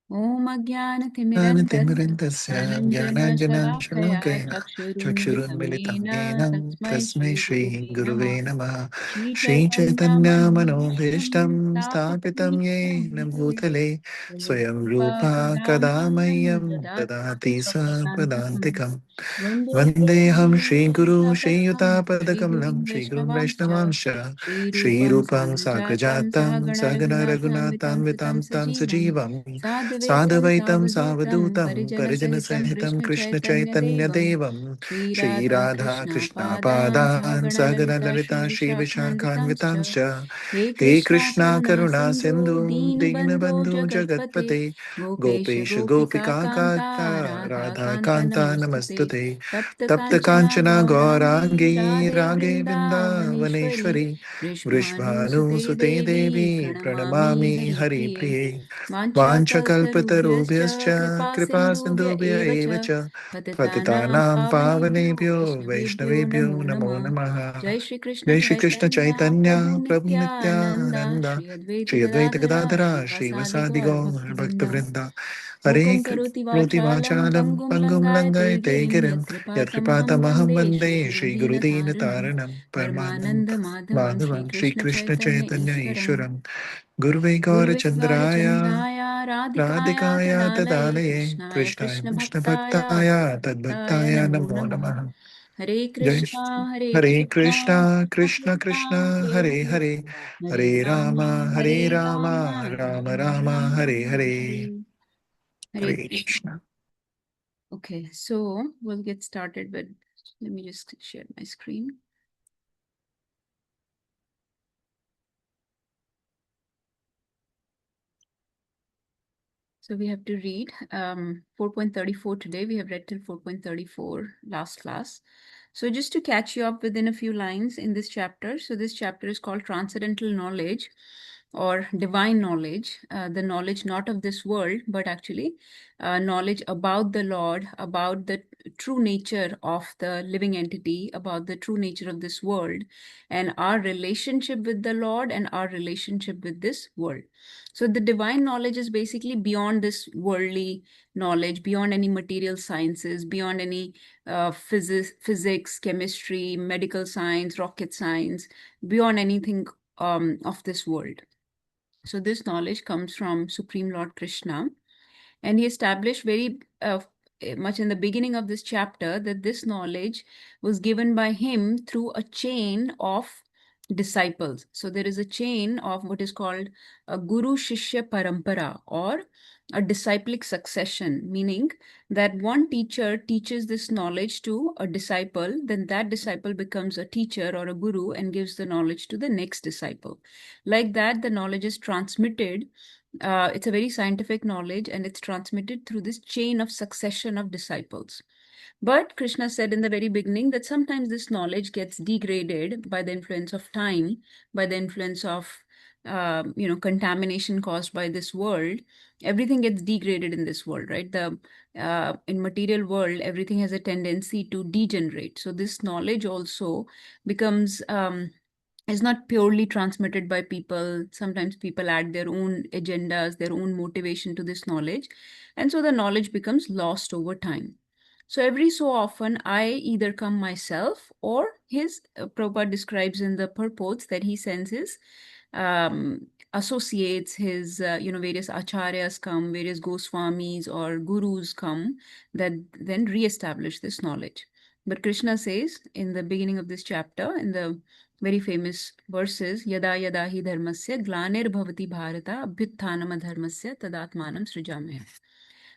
Om ज्ञानतिमिरन्तस्य ज्ञानञ्जनशलाकया ज्ञानाञ्जनशलाकया चक्षुरुन्मिलितं चक्षुरुन्मिलितं येन येन तस्मै तस्मै श्रीगुरुवे श्रीगुरुवे नमः। नमः। श्रीचैतन्यमनोभीष्टं श्रीचैतन्यमनोभीष्टं स्थापितं स्थापितं येन येन भूतले भूतले स्वयं स्वयं रूपा कदा कदा मह्यं मह्यं ददाति ददाति स्वपदान्तिकम्। स्वपदान्तिकम्। वन्देऽहं वन्देऽहं श्रीगुरु श्रीयुतापदकमलं श्रीयुतापदकमलं श्रीगुरुं श्रीगुरुं वैष्णवांश्च वैष्णवांश्च श्रीरूपं श्रीरूपं साग्रजातं साग्रजातं सहगण सगन रघुनाथान्वितं रघुनाथान्वितां तं तं सजीवं सजीवं साद्वैतं साधुवैतं सावधूतं सावधूतं परिजनसहितं परिजनसहितं कृष्णचैतन्यदेवं कृष्णचैतन्यदेवं श्रीराधा श्रीराधाकृष्णापादान् कृष्णापादान् सगनललिता श्रीविशाखान्वितांश्च श्रीविशाखान्वितांश्च हे हे कृष्णा कृष्णा करुणा करुणा सिन्धो सिन्धु दीनबन्धो दीनबन्धु जगत्पते जगत्पते गोपेश गोपेश गोपिका गोपिका कान्ता कान्ता राधा कान्ता राधाकान्ता नमोस्तुते नमस्तुते तप्त तप्त काञ्चना काञ्चना गौराङ्गी गौराङ्गी राधे रागे वृन्दावनेश्वरी वृन्दावनेश्वरी वृषभानुसुते वृषभानुसुते देवी देवी प्रणमामि प्रणमामि हरिप्रिये हरिप्रिये वाञ्छाकल्पतरुभ्यश्च वाञ्छकल्पतरुभ्यश्च कृपा कृपा सिन्धुभ्य सिन्धुभ्य एव एव च च पतितानां पतितानां पावनेभ्यो पावनेभ्यो वैष्णवेभ्यो वैष्णवेभ्यो नमो नमो नमः। नमः। जय श्री कृष्ण जय श्री कृष्ण चैतन्य चैतन्य प्रभु प्रभु नित्यानंद नित्यानंद श्री अद्वैत श्री अद्वैत गदाधरा गदाधरा श्रीवासादि श्रीवसादि गौर गौर भक्तवृंद। भक्तवृंद हरे मूकं करोति करोति वाचालं वाचालं पंगुं पङ्गुं लङ्गायते लङ्घयते गिरिं गिरिं यत्कृपातमहं यत्कृपातमहं वन्दे वन्दे श्रीगुरुदीनतारिणं श्रीगुरुदीनतारिणं परमानन्द परमानन्दं माधवं माधवं श्रीकृष्ण चैतन्य श्रीकृष्णचैतन्य ईश्वरम् ईश्वरं गुरुवे गुरुवे गौरचन्द्राय गौरचन्द्राय राधिकाय राधिकाय तदालये तदालये कृष्णाय कृष्णाय कृष्णभक्ताय कृष्णभक्ताय तद्भक्ताय तद्भक्ताय नमो नमो नमः। नमः। हरे जय Krishna Hare Hare Krishna Krishna Krishna Krishna Krishna Hare Hare Hare Hare Hare Hare Ram Hare Hare Ram Ram Ram Ram Ram Ram Hare Hare Hare Hare Hare Krishna. Krishna. Okay, so we'll get started with, let me just share my screen. So we have to read 4.34 today. We have read till 4.34 last class. So just to catch you up within a few lines in this chapter. So this chapter is called Transcendental Knowledge or Divine Knowledge, the knowledge not of this world, but actually knowledge about the Lord, about the true nature of the living entity, about the true nature of this world, and our relationship with the Lord and our relationship with this world. So the divine knowledge is basically beyond this worldly knowledge, beyond any material sciences, beyond any physics, chemistry, medical science, rocket science, beyond anything of this world. So this knowledge comes from Supreme Lord Krishna, and he established very much in the beginning of this chapter that this knowledge was given by him through a chain of disciples. So there is a chain of what is called a Guru Shishya Parampara, or a disciplic succession, meaning that one teacher teaches this knowledge to a disciple, then that disciple becomes a teacher or a guru and gives the knowledge to the next disciple. Like that, the knowledge is transmitted. It's a very scientific knowledge, and it's transmitted through this chain of succession of disciples. But Krishna said in the very beginning that sometimes this knowledge gets degraded by the influence of time, by the influence of contamination caused by this world. Everything gets degraded in this world, right? The in material world, everything has a tendency to degenerate. So this knowledge also becomes is not purely transmitted by people. Sometimes people add their own agendas, their own motivation to this knowledge. And so the knowledge becomes lost over time. So every so often, I either come myself, or his Prabhupada describes in the purports that he sends his associates, his various acharyas come, various Goswamis or gurus come that then re-establish this knowledge. But Krishna says in the beginning of this chapter, in the very famous verses, Yada yada hi dharmasya glanir bhavati bharata abhyuthanam adharmasya tadatmanam srijamaya.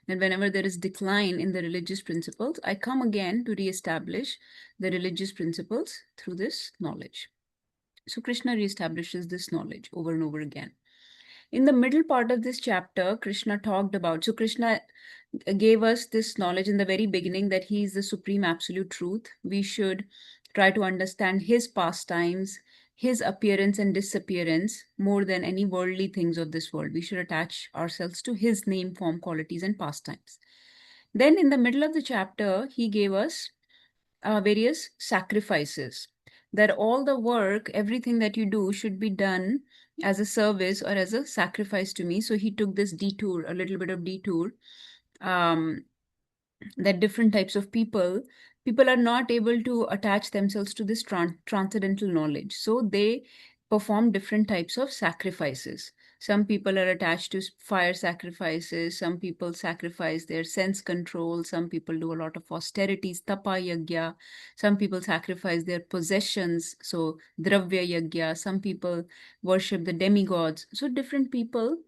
And whenever there is decline in the religious principles, I come again to re-establish the religious principles through this knowledge. So Krishna re-establishes this knowledge over and over again. In the middle part of this chapter, Krishna talked about, so Krishna gave us this knowledge in the very beginning that he is the supreme absolute truth. We should try to understand his pastimes, his appearance and disappearance more than any worldly things of this world. We should attach ourselves to his name, form, qualities, and pastimes. Then in the middle of the chapter, he gave us various sacrifices, that all the work, everything that you do should be done as a service or as a sacrifice to me. So he took this detour, a little bit of detour, that different types of people are not able to attach themselves to this transcendental knowledge. So they perform different types of sacrifices. Some people are attached to fire sacrifices. Some people sacrifice their sense control. Some people do a lot of austerities, tapa yagya. Some people sacrifice their possessions, so dravya yagya. Some people worship the demigods. So different people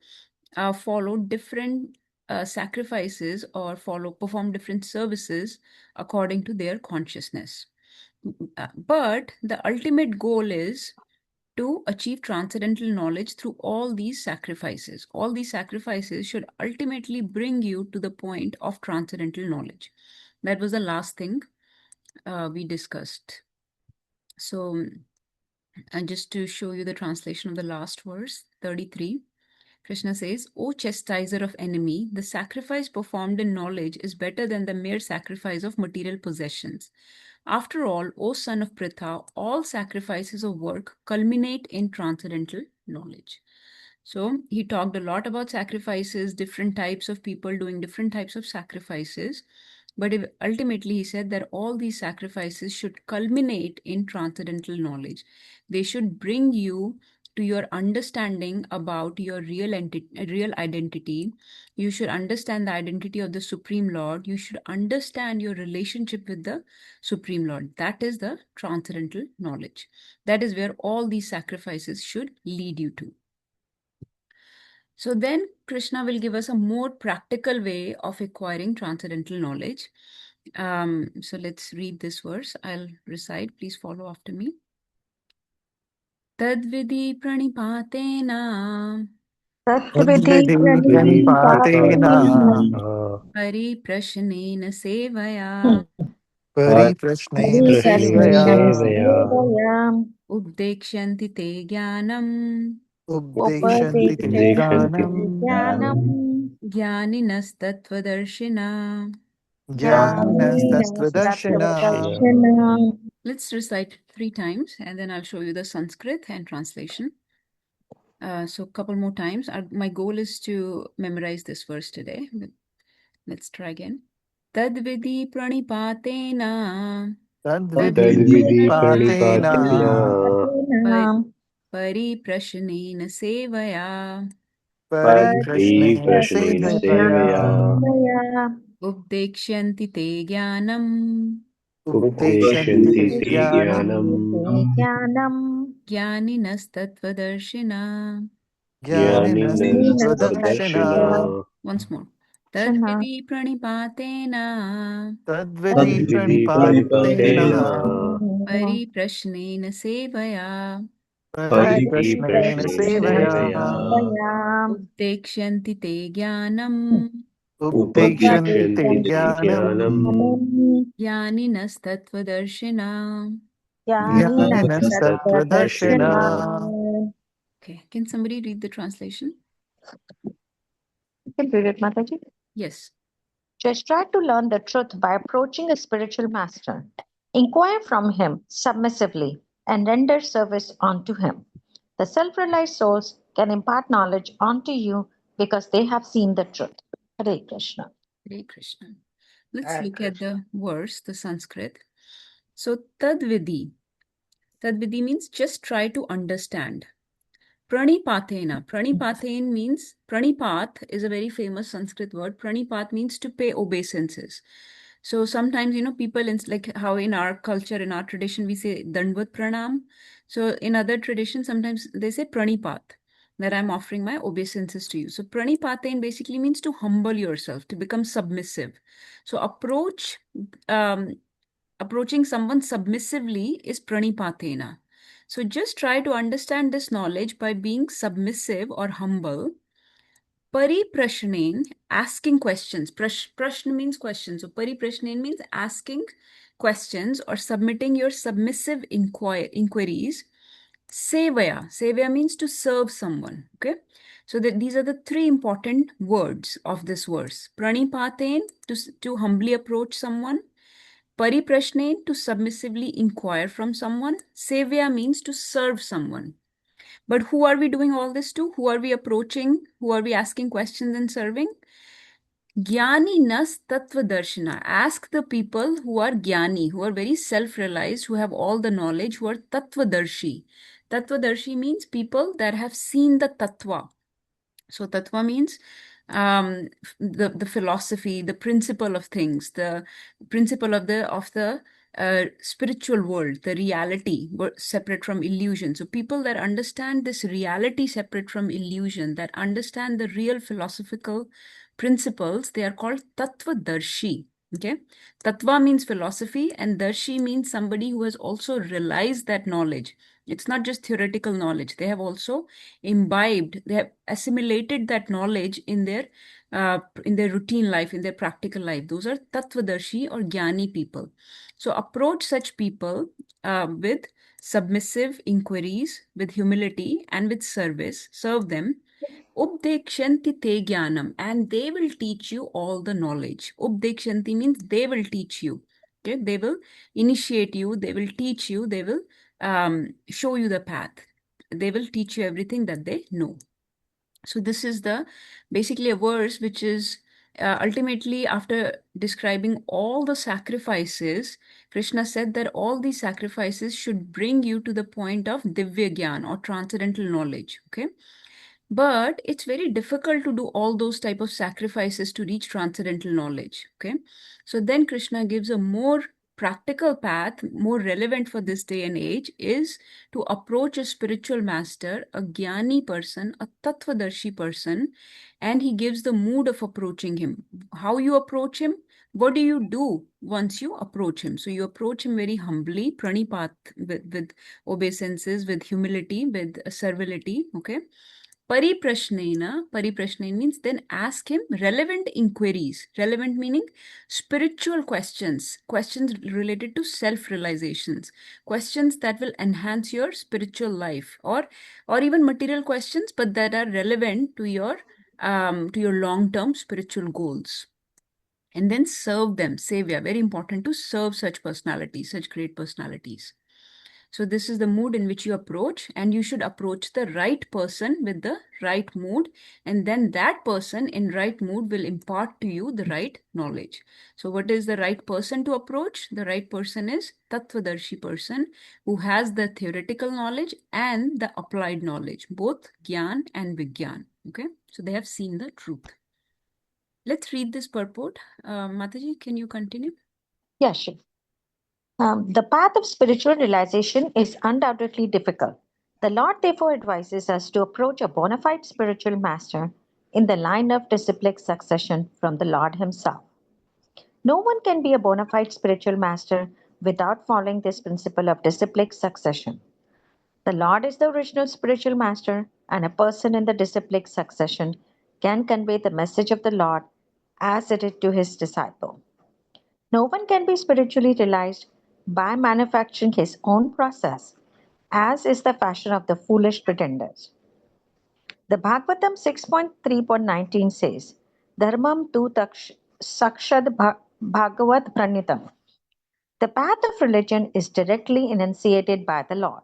follow different sacrifices or perform different services according to their consciousness. But the ultimate goal is to achieve transcendental knowledge through all these sacrifices. All these sacrifices should ultimately bring you to the point of transcendental knowledge. That was the last thing we discussed. So, and just to show you the translation of the last verse, 33. Krishna says, O chastiser of enemy, the sacrifice performed in knowledge is better than the mere sacrifice of material possessions. After all, O son of Pritha, all sacrifices of work culminate in transcendental knowledge. So he talked a lot about sacrifices, different types of people doing different types of sacrifices. But ultimately, he said that all these sacrifices should culminate in transcendental knowledge. They should bring you to your understanding about your real identity. You should understand the identity of the Supreme Lord. You should understand your relationship with the Supreme Lord. That is the transcendental knowledge. That is where all these sacrifices should lead you to. So then Krishna will give us a more practical way of acquiring transcendental knowledge. So let's read this verse. I'll recite. Please follow after me. Tadvidi pranipatena तद्विधि तद्विधि प्रणिपातेन प्रणिपातेन परिप्रश्नेन सेवया परिप्रश्नेन परिप्रश्नेन सेवया सेवया उपदेक्ष्यन्ति ते ज्ञानम् उपदिशन्ति ते उपदेक्षन्ति ज्ञानम् ज्ञानम् ज्ञानिनस्तत्त्वदर्शिना. ज्ञानिनस्तत्त्वदर्शिना. ज्ञानिनस्तत्त्वदर्शिना. Let's recite 3 times and then I'll show you the Sanskrit and translation. So a couple more times. My goal is to memorize this verse today. Let's try again. Tadvidi pranipatena तद्विधि तद्विधि प्रणिपातेन प्रणिपातेन परिप्रश्नेन सेवया परिप्रश्नेन परिप्रश्नेन सेवया सेवया उपदेक्ष्यन्ति ते ज्ञानम् उपदिशन्ति ते उपदिशन्ति ज्ञानम् ते ज्ञानम् ज्ञानिनस्तत्त्वदर्शिना. ज्ञानिनस्तत्त्वदर्शिना. Once more. दर्शना Tadvidi pranipatena तद्विधि तद्विधि प्रणिपातेन प्रणिपातेन परिप्रश्नेन सेवया परिप्रश्नेन परिप्रश्नेन सेवया सेवया उपदेक्ष्यन्ति ते ज्ञानम् उपदिशन्ति ते ज्ञानम् ज्ञानम् ज्ञानिनस्तत्त्वदर्शिना. ज्ञानिनस्तत्त्वदर्शिना. ज्ञानिनस्तत्त्वदर्शिना. Okay, can somebody read the translation? Can read it, Mataji. Yes. Just try to learn the truth by approaching a spiritual master. Inquire from him submissively and render service unto him. The self-realized souls can impart knowledge unto you because they have seen the truth. Hare Krishna. Hare Krishna. Let's look at the verse, the Sanskrit. So, tadvidi. Tadvidi means just try to understand. Pranipatena. Pranipaten means, pranipat is a very famous Sanskrit word. Pranipat means to pay obeisances. So sometimes, people, like how in our culture, in our tradition, we say Dandvat Pranam. So in other traditions, sometimes they say Pranipat, that I'm offering my obeisances to you. So Pranipaten basically means to humble yourself, to become submissive. So approaching someone submissively is Pranipatena. So just try to understand this knowledge by being submissive or humble. Pariprashnen, asking questions. Prashna means questions. So pariprashnen means asking questions or submitting your submissive inquiries. Sevaya. Sevaya means to serve someone. Okay. So these are the 3 important words of this verse. Pranipaten, to humbly approach someone. Pariprashnen, to submissively inquire from someone. Sevya means to serve someone. But who are we doing all this to? Who are we approaching? Who are we asking questions and serving? Jnani nas tattva darshana. Ask the people who are jnani, who are very self-realized, who have all the knowledge, who are tattvadarshi. Tattvadarshi means people that have seen the tattva. So tattva means the philosophy, the principle of things, the principle of the spiritual world, the reality separate from illusion. So people that understand this reality separate from illusion, that understand the real philosophical principles, they are called tattvadarshi. Okay, tattva means philosophy, and darshi means somebody who has also realized that knowledge. It's not just theoretical knowledge. They have also imbibed, they have assimilated that knowledge in their routine life, in their practical life. Those are tattvadarshi or jnani people. So approach such people with submissive inquiries, with humility, and with service. Serve them. Updekshanti te jnanam, and they will teach you all the knowledge. Updekshanti means they will teach you. Okay, they will initiate you, they will teach you, they will show you the path. They will teach you everything that they know. So this is the basically a verse which is ultimately, after describing all the sacrifices, Krishna said that all these sacrifices should bring you to the point of divya gyan or transcendental knowledge. Okay, but it's very difficult to do all those type of sacrifices to reach transcendental knowledge. Okay, so then Krishna gives a more practical path, more relevant for this day and age, is to approach a spiritual master, a jnani person, a tattvadarshi person, and he gives the mood of approaching him. How you approach him? What do you do once you approach him? So you approach him very humbly, pranipat, with obeisances, with humility, with servility. Okay, Pariprashnena means then ask him relevant inquiries. Relevant meaning spiritual questions, questions related to self-realizations, questions that will enhance your spiritual life, or even material questions, but that are relevant to your long-term spiritual goals. And then serve them, sevya. Very important to serve such personalities, such great personalities. So this is the mood in which you approach, and you should approach the right person with the right mood, and then that person in right mood will impart to you the right knowledge. So what is the right person to approach? The right person is tattvadarshi person who has the theoretical knowledge and the applied knowledge, both gyan and vigyan. Okay, so they have seen the truth. Let's read this purport. Mataji, can you continue? Yes, sure. The path of spiritual realization is undoubtedly difficult. The Lord therefore advises us to approach a bona fide spiritual master in the line of disciplic succession from the Lord Himself. No one can be a bona fide spiritual master without following this principle of disciplic succession. The Lord is the original spiritual master, and a person in the disciplic succession can convey the message of the Lord as it is to his disciple. No one can be spiritually realized by manufacturing his own process, as is the fashion of the foolish pretenders. The Bhagavatam 6.3.19 says, Dharmam tu sakshad bhagavad pranitam. The path of religion is directly enunciated by the Lord.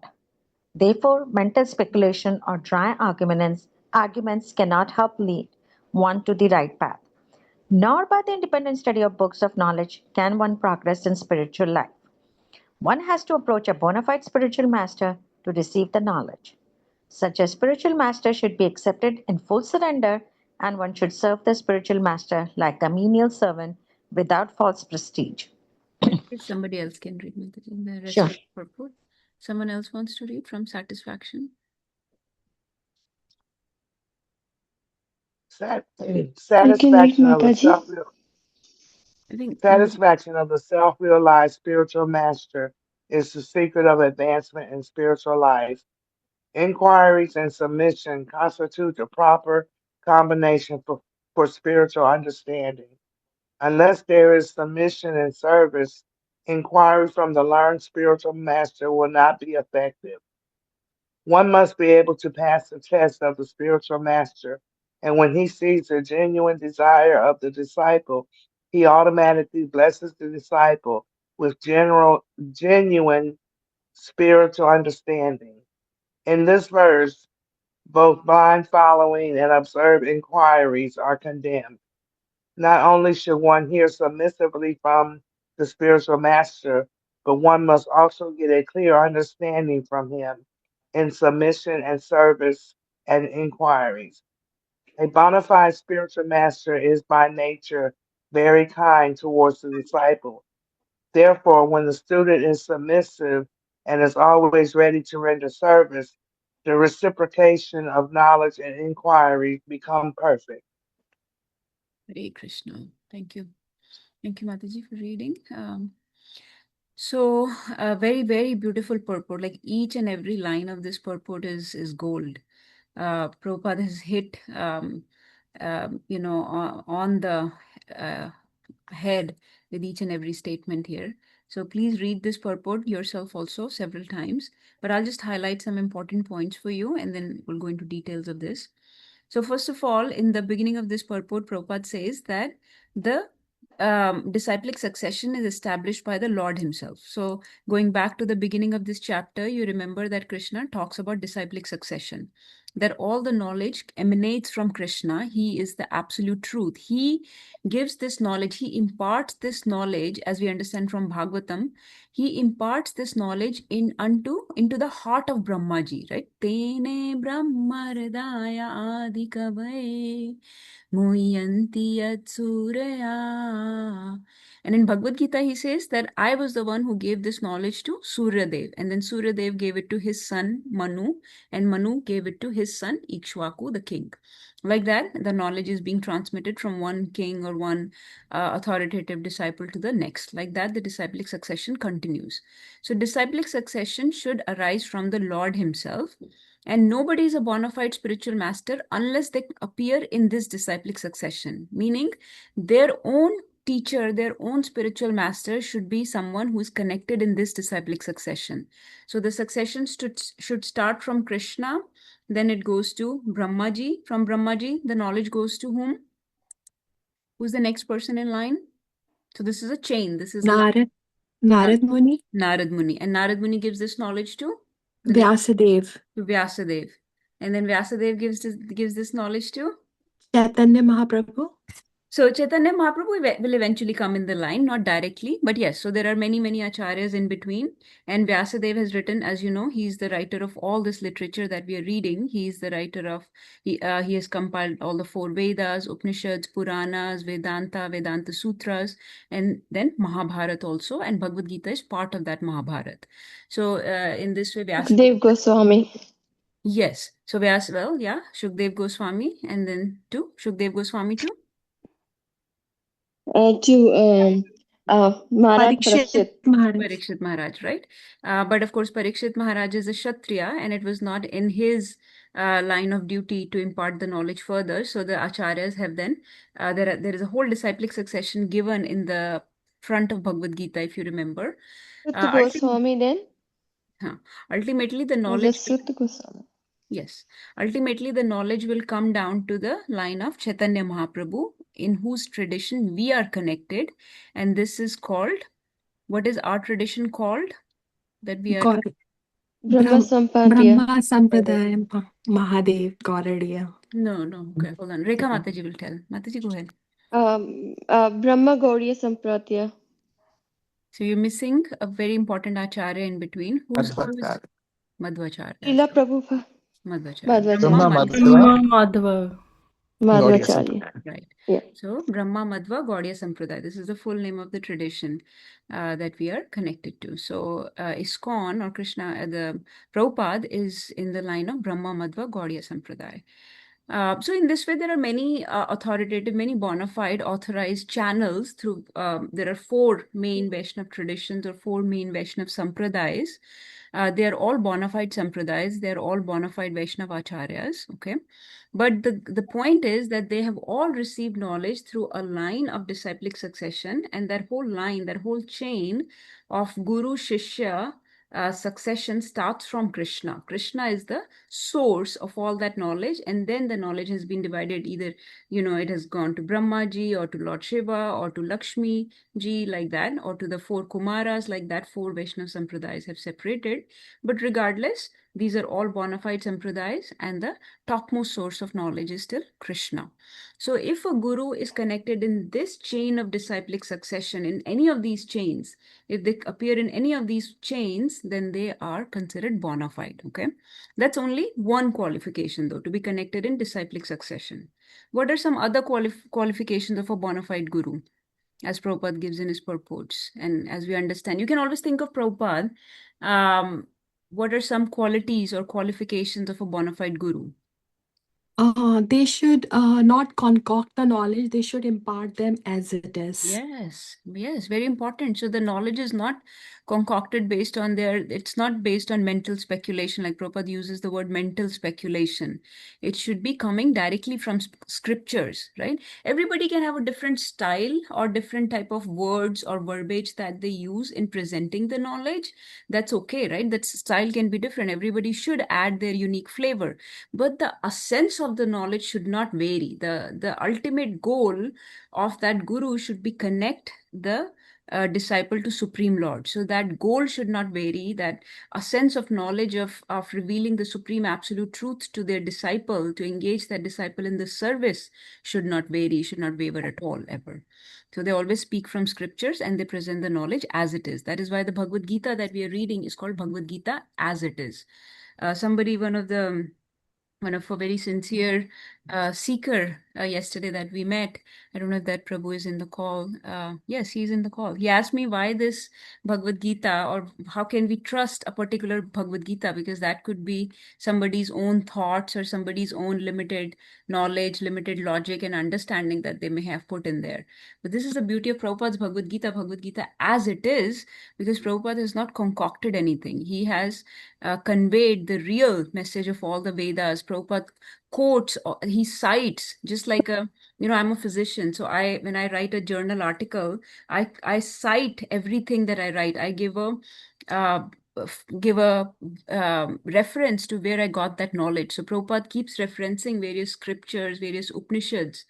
Therefore, mental speculation or dry arguments cannot help lead one to the right path. Nor by the independent study of books of knowledge can one progress in spiritual life. One has to approach a bona fide spiritual master to receive the knowledge. Such a spiritual master should be accepted in full surrender, and one should serve the spiritual master like a menial servant without false prestige. If somebody else can read Mataji, the rest Sure. of the purport. Someone else wants to read from satisfaction. I can read Satisfaction of the Mataji. I think satisfaction of the self-realized spiritual master is the secret of advancement in spiritual life. Inquiries and submission constitute the proper combination for spiritual understanding. Unless there is submission and service, inquiry from the learned spiritual master will not be effective. One must be able to pass the test of the spiritual master, and when he sees the genuine desire of the disciple, he automatically blesses the disciple with genuine spiritual understanding. In this verse, Both blind following and observed inquiries are condemned. Not only should one hear submissively from the spiritual master, but one must also get a clear understanding from him in submission and service and inquiries. A bona fide spiritual master is by nature very kind towards the disciple. Therefore, when the student is submissive and is always ready to render service, the reciprocation of knowledge and inquiry become perfect. Hare Krishna. Thank you. Thank you, Mataji, for reading. So a very, very beautiful purport. Like each and every line of this purport is gold. Prabhupada has hit, on the uh, head with each and every statement here. So please read this purport yourself also several times. But I'll just highlight some important points for you, and then we'll go into details of this. So first of all, in the beginning of this purport, Prabhupada says that the disciplic succession is established by the Lord himself. So going back to the beginning of this chapter, you remember that Krishna talks about disciplic succession, that all the knowledge emanates from Krishna. He is the absolute truth. He gives this knowledge, he imparts this knowledge, as we understand from Bhagavatam. He imparts this knowledge into the heart of Brahmaji, right? Tene Brahma Hridaya Adi Kavaye Muyanti Yat Surya. And in Bhagavad Gita, he says that I was the one who gave this knowledge to Surya Dev, and then Surya Dev gave it to his son Manu, and Manu gave it to his son Ikshvaku, the king. Like that, the knowledge is being transmitted from one king or one authoritative disciple to the next. Like that, the disciplic succession continues. So, disciplic succession should arise from the Lord himself. And nobody is a bona fide spiritual master unless they appear in this disciplic succession, meaning their own teacher, their own spiritual master should be someone who is connected in this disciplic succession. So the succession should start from Krishna, then it goes to Brahmaji. From Brahmaji, the knowledge goes to whom? Who's the next person in line? So this is a chain. This is Narad Muni, Narad Muni. And Narad Muni gives this knowledge to the next, Vyasadev, to Vyasadev. And then Vyasadev gives this knowledge to? Chaitanya Mahaprabhu. So Chaitanya Mahaprabhu will eventually come in the line, not directly, but yes. So there are many, many acharyas in between. And Vyasadeva has written, as you know, he's the writer of all this literature that we are reading. He's the writer of, he has compiled all the 4 Vedas, Upanishads, Puranas, Vedanta Sutras, and then Mahabharata also. And Bhagavad Gita is part of that Mahabharata. So in this way, Vyasadeva. Dev Goswami. Yes. So Shukdev Goswami, and then to Shukdev Goswami too. To Maharaj Parikshit. Parikshit Maharaj, right? But of course, Parikshit Maharaj is a Kshatriya, and it was not in his line of duty to impart the knowledge further. So the acharyas have then, there is a whole disciplic succession given in the front of Bhagavad Gita, if you remember. Sutta Goswami then? Ultimately, the Was knowledge. it Sutta Goswami? Yes. Ultimately, the knowledge will come down to the line of Chaitanya Mahaprabhu, in whose tradition we are connected. And this is called, what is our tradition called? That we are... Brahma Sampradaya Mahadev Gauradiya. No. Okay, hold on. Rekha Mataji will tell. Mataji, go ahead. Brahma Gauriya Sampradaya. So you're missing a very important acharya in between. Who's Madhvacharya. Madhvacharya? Srila Prabhupada. Madhvacharya. Brahma Madhva. Madhvacharya. Right. Yeah. So Brahma Madhva Gaudiya Sampradaya. This is the full name of the tradition that we are connected to. So ISKCON or Krishna, the Prabhupada is in the line of Brahma Madhva Gaudiya Sampradaya. So in this way, there are many authoritative, many bona fide authorized channels through, there are 4 main Vaishnava traditions or 4 main Vaishnava sampradayas. They are all bona fide sampradayas. They are all bona fide Vaishnava acharyas. Okay. But the point is that they have all received knowledge through a line of disciplic succession, and that whole line, that whole chain of Guru Shishya succession starts from Krishna. Krishna is the source of all that knowledge, and then the knowledge has been divided. Either, it has gone to Brahmaji or to Lord Shiva or to Lakshmi ji, like that, or to the 4 Kumaras, like that. 4 Vaishnava Sampradayas have separated. But regardless, These are all bona fide sampradayas, and the topmost source of knowledge is still Krishna. So if a guru is connected in this chain of disciplic succession, in any of these chains, if they appear in any of these chains, then they are considered bona fide, okay? That's only one qualification, though, to be connected in disciplic succession. What are some other qualifications of a bona fide guru, as Prabhupada gives in his purports? And as we understand, you can always think of Prabhupada. What are some qualities or qualifications of a bona fide guru? They should not concoct the knowledge, they should impart them as it is. Yes, very important. So the knowledge is not concocted based on it's not based on mental speculation, like Prabhupada uses the word mental speculation. It should be coming directly from scriptures, right? Everybody can have a different style or different type of words or verbiage that they use in presenting the knowledge. That's okay, right? That style can be different. Everybody should add their unique flavor, but the essence of the knowledge should not vary. The ultimate goal of that guru should be connect the disciple to Supreme Lord. So that goal should not vary, that a sense of knowledge of revealing the supreme absolute truth to their disciple, to engage that disciple in the service, should not vary, should not waver at all, ever. So they always speak from scriptures and they present the knowledge as it is. That is why the Bhagavad Gita that we are reading is called Bhagavad Gita as it is. One of a very sincere seeker yesterday that we met. I don't know if that Prabhu is in the call. Yes, he's in the call. He asked me why this Bhagavad Gita, or how can we trust a particular Bhagavad Gita, because that could be somebody's own thoughts or somebody's own limited knowledge, limited logic and understanding that they may have put in there. But this is the beauty of Prabhupada's Bhagavad Gita as it is, because Prabhupada has not concocted anything. He has conveyed the real message of all the Vedas. Prabhupada quotes, he cites, just like I'm a physician, so when I write a journal article, I cite everything that I write. I give a reference to where I got that knowledge. So Prabhupada keeps referencing various scriptures, various Upanishads.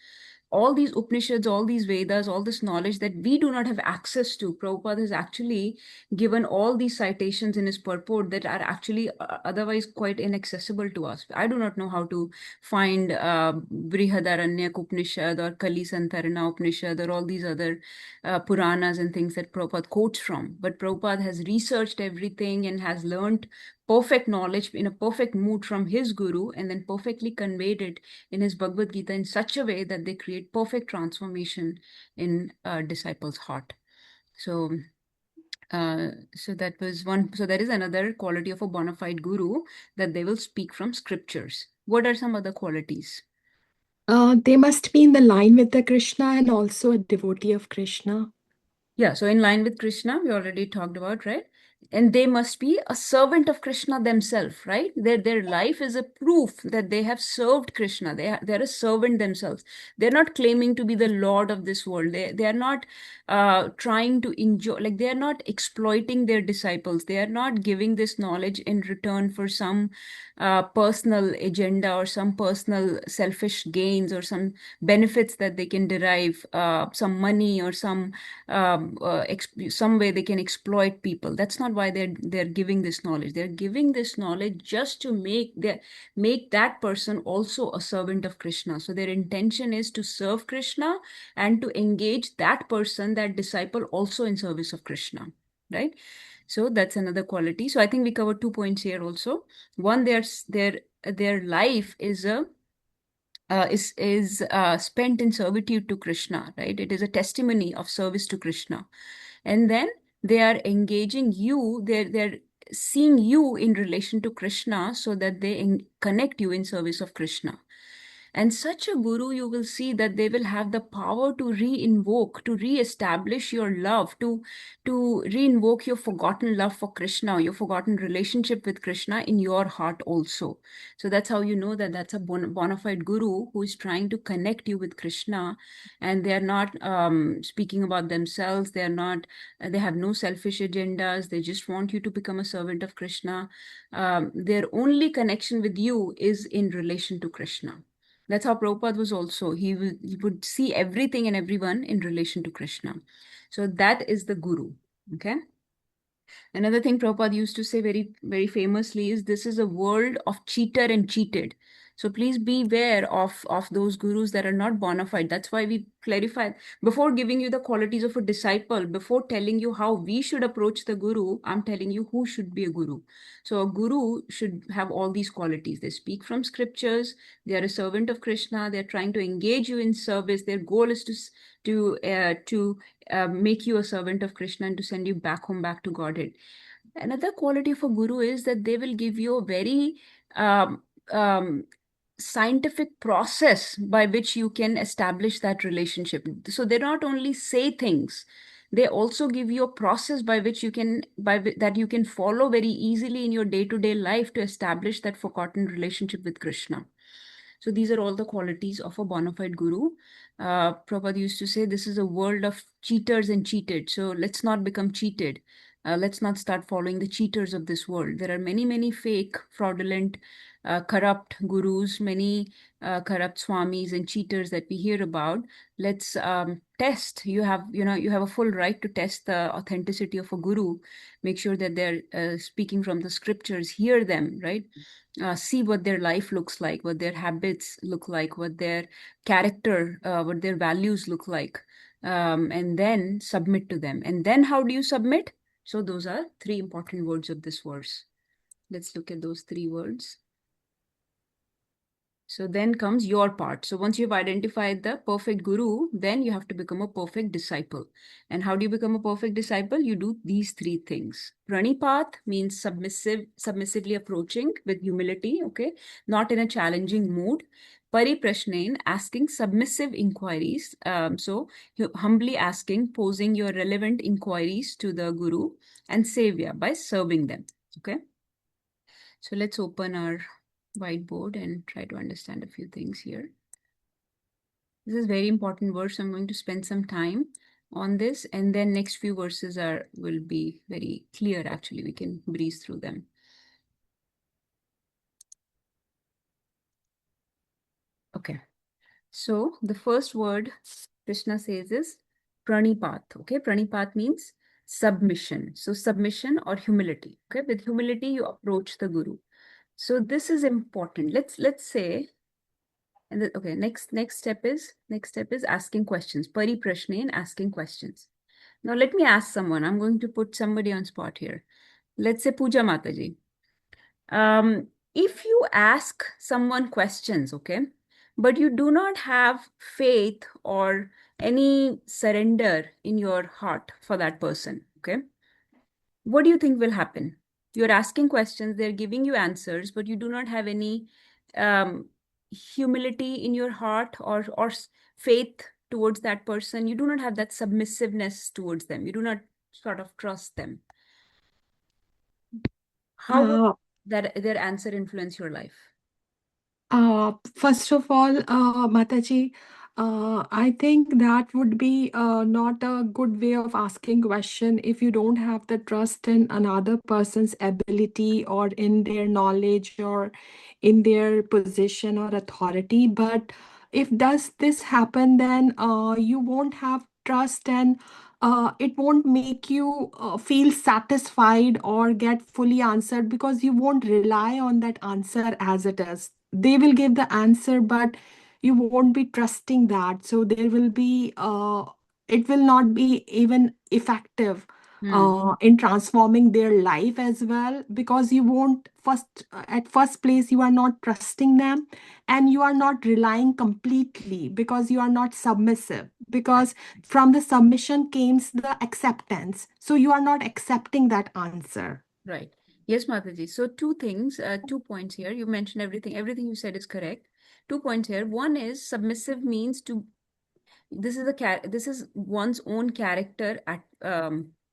All these Upanishads, all these Vedas, all this knowledge that we do not have access to, Prabhupada has actually given all these citations in his purport that are actually otherwise quite inaccessible to us. I do not know how to find Brihadaranyaka Upanishad or Kali Santarana Upanishad or all these other Puranas and things that Prabhupada quotes from. But Prabhupada has researched everything and has learned perfect knowledge in a perfect mood from his guru, and then perfectly conveyed it in his Bhagavad Gita in such a way that they create perfect transformation in a disciple's heart. So that was one. So that is another quality of a bona fide guru, that they will speak from scriptures. What are some other qualities? They must be in the line with the Krishna and also a devotee of Krishna. Yeah, so in line with Krishna, we already talked about, right? And they must be a servant of Krishna themselves, right? Their life is a proof that they have served Krishna. They're a servant themselves. They're not claiming to be the Lord of this world. They are not trying to enjoy, like they are not exploiting their disciples. They are not giving this knowledge in return for some personal agenda or some personal selfish gains or some benefits that they can derive, some money or some way they can exploit people. That's not why they're giving this knowledge. They're giving this knowledge just to make that person also a servant of Krishna. So their intention is to serve Krishna and to engage that person, that disciple, also in service of Krishna, right? So that's another quality. So I think we covered 2 points here also. One, their life is spent in servitude to Krishna, right? It is a testimony of service to Krishna. And then they are engaging you, they're seeing you in relation to Krishna, so that they connect you in service of Krishna. And such a guru, you will see that they will have the power to re-invoke, to re-establish your love, to re-invoke your forgotten love for Krishna, your forgotten relationship with Krishna in your heart also. So that's how you know that that's a bona fide guru who is trying to connect you with Krishna, and they're not speaking about themselves. They have no selfish agendas. They just want you to become a servant of Krishna. Their only connection with you is in relation to Krishna. That's how Prabhupada was also. He would see everything and everyone in relation to Krishna. So that is the guru. Okay. Another thing Prabhupada used to say very, very famously is this is a world of cheater and cheated. So please beware of those gurus that are not bona fide. That's why we clarified before giving you the qualities of a disciple, before telling you how we should approach the guru, I'm telling you who should be a guru. So a guru should have all these qualities. They speak from scriptures. They are a servant of Krishna. They're trying to engage you in service. Their goal is to make you a servant of Krishna and to send you back home, back to Godhead. Another quality of a guru is that they will give you a very um, um, scientific process by which you can establish that relationship. So they not only say things, they also give you a process by which you can that you can follow very easily in your day-to-day life to establish that forgotten relationship with Krishna. So these are all the qualities of a bona fide guru. Prabhupada used to say this is a world of cheaters and cheated. So let's not become cheated. Let's not start following the cheaters of this world. There are many, many fake, fraudulent, corrupt gurus, many corrupt swamis and cheaters that we hear about. Let's test. You have a full right to test the authenticity of a guru. Make sure that they're speaking from the scriptures. Hear them, right? See what their life looks like, what their habits look like, what their character, what their values look like, and then submit to them. And then how do you submit? So those are three important words of this verse. Let's look at those three words. So then comes your part. So once you've identified the perfect guru, then you have to become a perfect disciple. And how do you become a perfect disciple? You do these three things. Pranipat means submissively approaching with humility, okay? Not in a challenging mood. Pariprashnain, asking submissive inquiries. So humbly asking, posing your relevant inquiries to the guru, and sevya, by serving them, okay? So let's open our whiteboard and try to understand a few things here. This is very important verse. So I'm going to spend some time on this, and then next few verses will be very clear. Actually, we can breeze through them. Okay. So the first word Krishna says is pranipat. Okay, pranipat means submission. So submission or humility. Okay, with humility you approach the guru. So this is important. Let's say, and then, okay, next step is asking questions. Pariprashnain, asking questions. Now let me ask someone. I'm going to put somebody on spot here. Let's say Puja Mataji. If you ask someone questions, okay, but you do not have faith or any surrender in your heart for that person, okay, what do you think will happen? You're asking questions, they're giving you answers, but you do not have any humility in your heart or faith towards that person. You do not have that submissiveness towards them. You do not sort of trust them. How would their answer influence your life? First of all, Mataji, I think that would be not a good way of asking question if you don't have the trust in another person's ability or in their knowledge or in their position or authority. But if does this happen, then you won't have trust, and it won't make you feel satisfied or get fully answered, because you won't rely on that answer as it is. They will give the answer, but you won't be trusting that. So there will be it will not be even effective in transforming their life as well, because you won't at first place you are not trusting them, and you are not relying completely because you are not submissive, because from the submission comes the acceptance, so you are not accepting that answer. Right. Yes, Mataji. So two things, 2 points here. You mentioned everything. Everything you said is correct. 2 points here. One is submissive means this is one's own character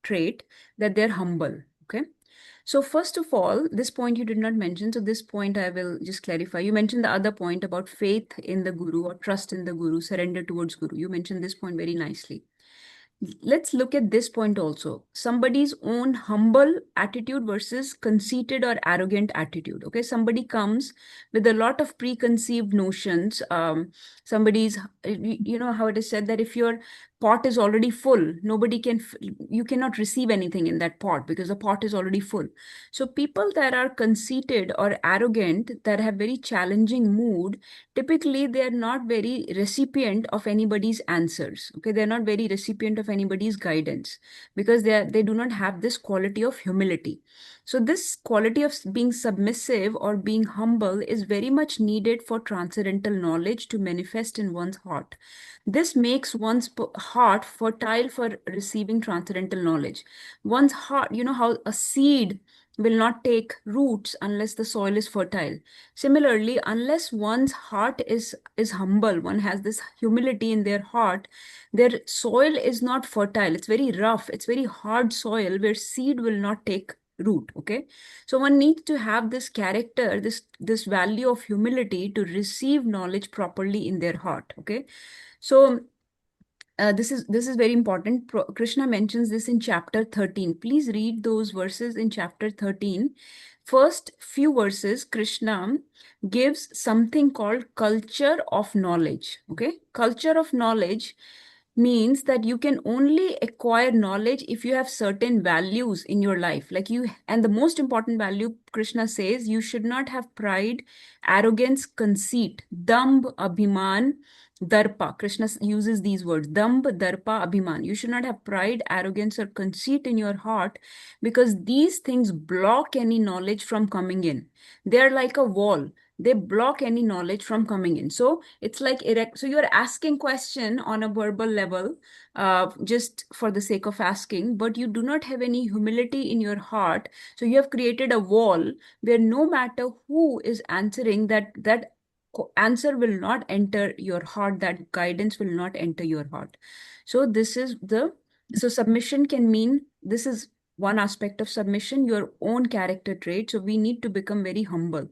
trait, that they're humble. Okay. So first of all, this point you did not mention. So this point I will just clarify. You mentioned the other point about faith in the guru or trust in the guru, surrender towards guru. You mentioned this point very nicely. Let's look at this point also. Somebody's own humble attitude versus conceited or arrogant attitude. Okay, somebody comes with a lot of preconceived notions. Somebody's, you know how it is said that if you're pot is already full. Nobody can, you cannot receive anything in that pot because the pot is already full. So people that are conceited or arrogant, that have very challenging mood, typically they are not very recipient of anybody's answers. Okay, they're not very recipient of anybody's guidance because they do not have this quality of humility. So this quality of being submissive or being humble is very much needed for transcendental knowledge to manifest in one's heart. This makes one's heart fertile for receiving transcendental knowledge. One's heart, you know how a seed will not take roots unless the soil is fertile. Similarly, unless one's heart is humble, one has this humility in their heart, their soil is not fertile. It's very rough. It's very hard soil where seed will not take root. Okay, so one needs to have this character, this value of humility to receive knowledge properly in their heart. Okay, so this is very important. Krishna mentions this in chapter 13. Please read those verses in chapter 13. First few verses, Krishna gives something called culture of knowledge. Okay, culture of knowledge means that you can only acquire knowledge if you have certain values in your life. Like you, and the most important value, Krishna says, you should not have pride, arrogance, conceit, damb, abhiman, darpa. Krishna uses these words, damb, darpa, abhiman. You should not have pride, arrogance, or conceit in your heart because these things block any knowledge from coming in. They're like a wall. They block any knowledge from coming in. So it's like erect. So you're asking question on a verbal level, just for the sake of asking, but you do not have any humility in your heart. So you have created a wall where no matter who is answering, that answer will not enter your heart. That guidance will not enter your heart. So this is so submission can mean, this is one aspect of submission, your own character trait. So we need to become very humble.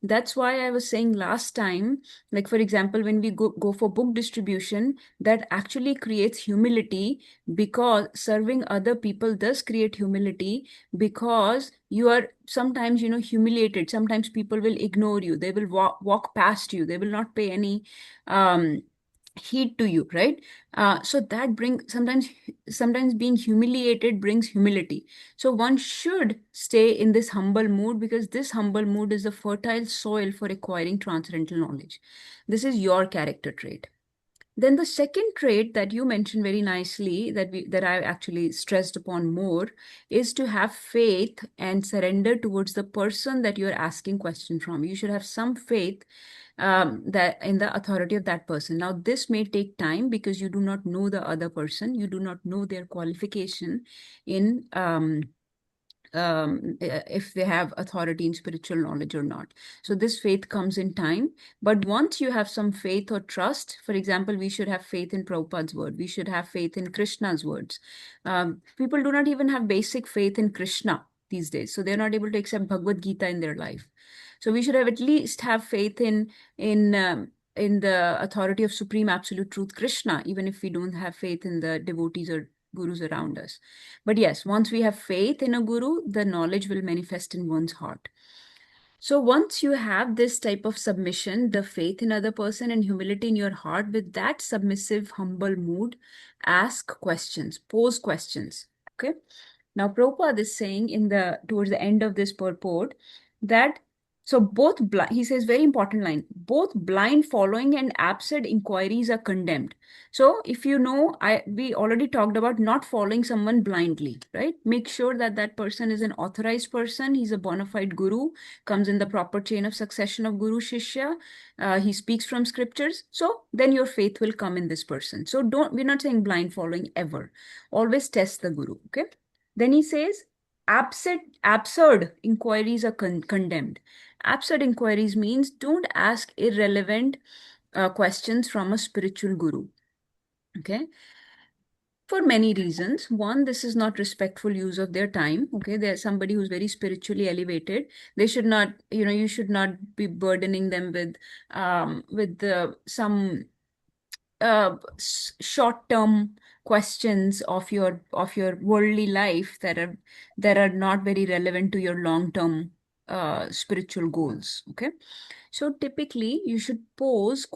That's why I was saying last time, like for example, when we go for book distribution, that actually creates humility, because serving other people does create humility, because you are sometimes, humiliated. Sometimes people will ignore you. They will walk past you. They will not pay any heed to you, right? So that brings, sometimes being humiliated brings humility. So one should stay in this humble mood, because this humble mood is a fertile soil for acquiring transcendental knowledge. This is your character trait. Then the second trait that you mentioned very nicely, that I actually stressed upon more, is to have faith and surrender towards the person that you're asking question from. You should have some faith that in the authority of that person. Now, this may take time because you do not know the other person. You do not know their qualification in if they have authority in spiritual knowledge or not. So this faith comes in time. But once you have some faith or trust, for example, we should have faith in Prabhupada's word. We should have faith in Krishna's words. People do not even have basic faith in Krishna these days. So they're not able to accept Bhagavad Gita in their life. So we should have at least have faith in the authority of Supreme Absolute Truth, Krishna, even if we don't have faith in the devotees or gurus around us. But yes, once we have faith in a guru, the knowledge will manifest in one's heart. So once you have this type of submission, the faith in other person and humility in your heart, with that submissive, humble mood, ask questions, pose questions. Okay. Now, Prabhupada is saying towards the end of this purport that, so both, he says very important line, both blind following and absurd inquiries are condemned. So if you know, we already talked about not following someone blindly, right? Make sure that that person is an authorized person. He's a bona fide guru, comes in the proper chain of succession of guru shishya. He speaks from scriptures. So then your faith will come in this person. So we're not saying blind following ever. Always test the guru, okay? Then he says, absurd inquiries are condemned. Absurd inquiries means don't ask irrelevant questions from a spiritual guru. Okay. For many reasons. One, this is not respectful use of their time. Okay. There's somebody who's very spiritually elevated. They should not, you should not be burdening them with some short-term questions of your worldly life that are not very relevant to your long-term spiritual goals. Okay. So typically you should pose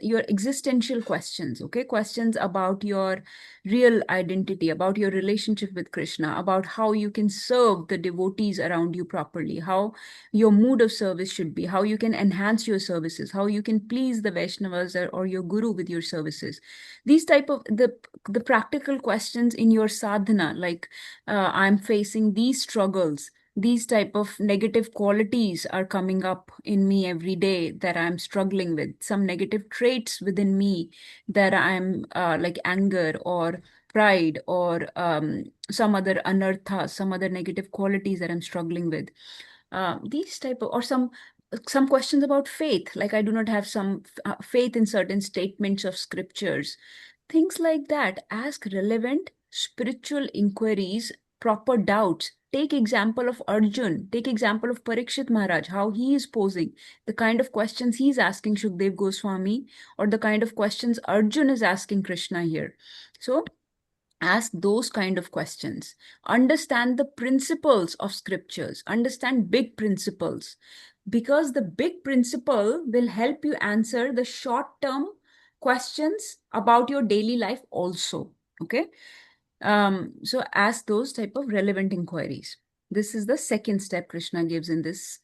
your existential questions, okay? Questions about your real identity, about your relationship with Krishna, about how you can serve the devotees around you properly, how your mood of service should be, how you can enhance your services, how you can please the Vaishnavas or your guru with your services. These type of the practical questions in your sadhana, like I'm facing these struggles, these type of negative qualities are coming up in me every day that I'm struggling with, some negative traits within me that I'm like anger or pride or some other anartha, some other negative qualities that I'm struggling with. These type of, or some questions about faith, like I do not have some faith in certain statements of scriptures, things like that. Ask relevant spiritual inquiries, proper doubts. Take example of Arjun, take example of Parikshit Maharaj, how he is posing, the kind of questions he's asking Shukdev Goswami, or the kind of questions Arjun is asking Krishna here. So ask those kind of questions. Understand the principles of scriptures, understand big principles, because the big principle will help you answer the short-term questions about your daily life also. Okay. So ask those type of relevant inquiries. This is the second step Krishna gives in this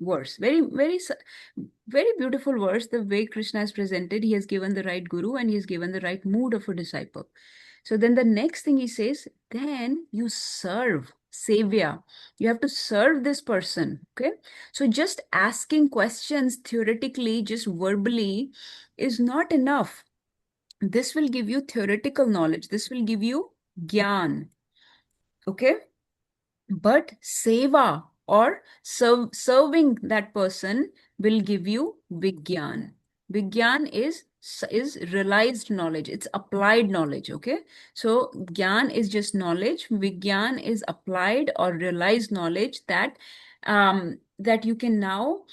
verse. Very beautiful verse. The way Krishna is presented, he has given the right guru and he has given the right mood of a disciple. So then the next thing he says, then you serve Sevya. You have to serve this person. Okay. So just asking questions theoretically, just verbally, is not enough. This will give you theoretical knowledge. This will give you gyan. Okay. But seva or serving that person will give you vigyan. Vigyan is realized knowledge. It's applied knowledge. Okay. So gyan is just knowledge. Vigyan is applied or realized knowledge that you can now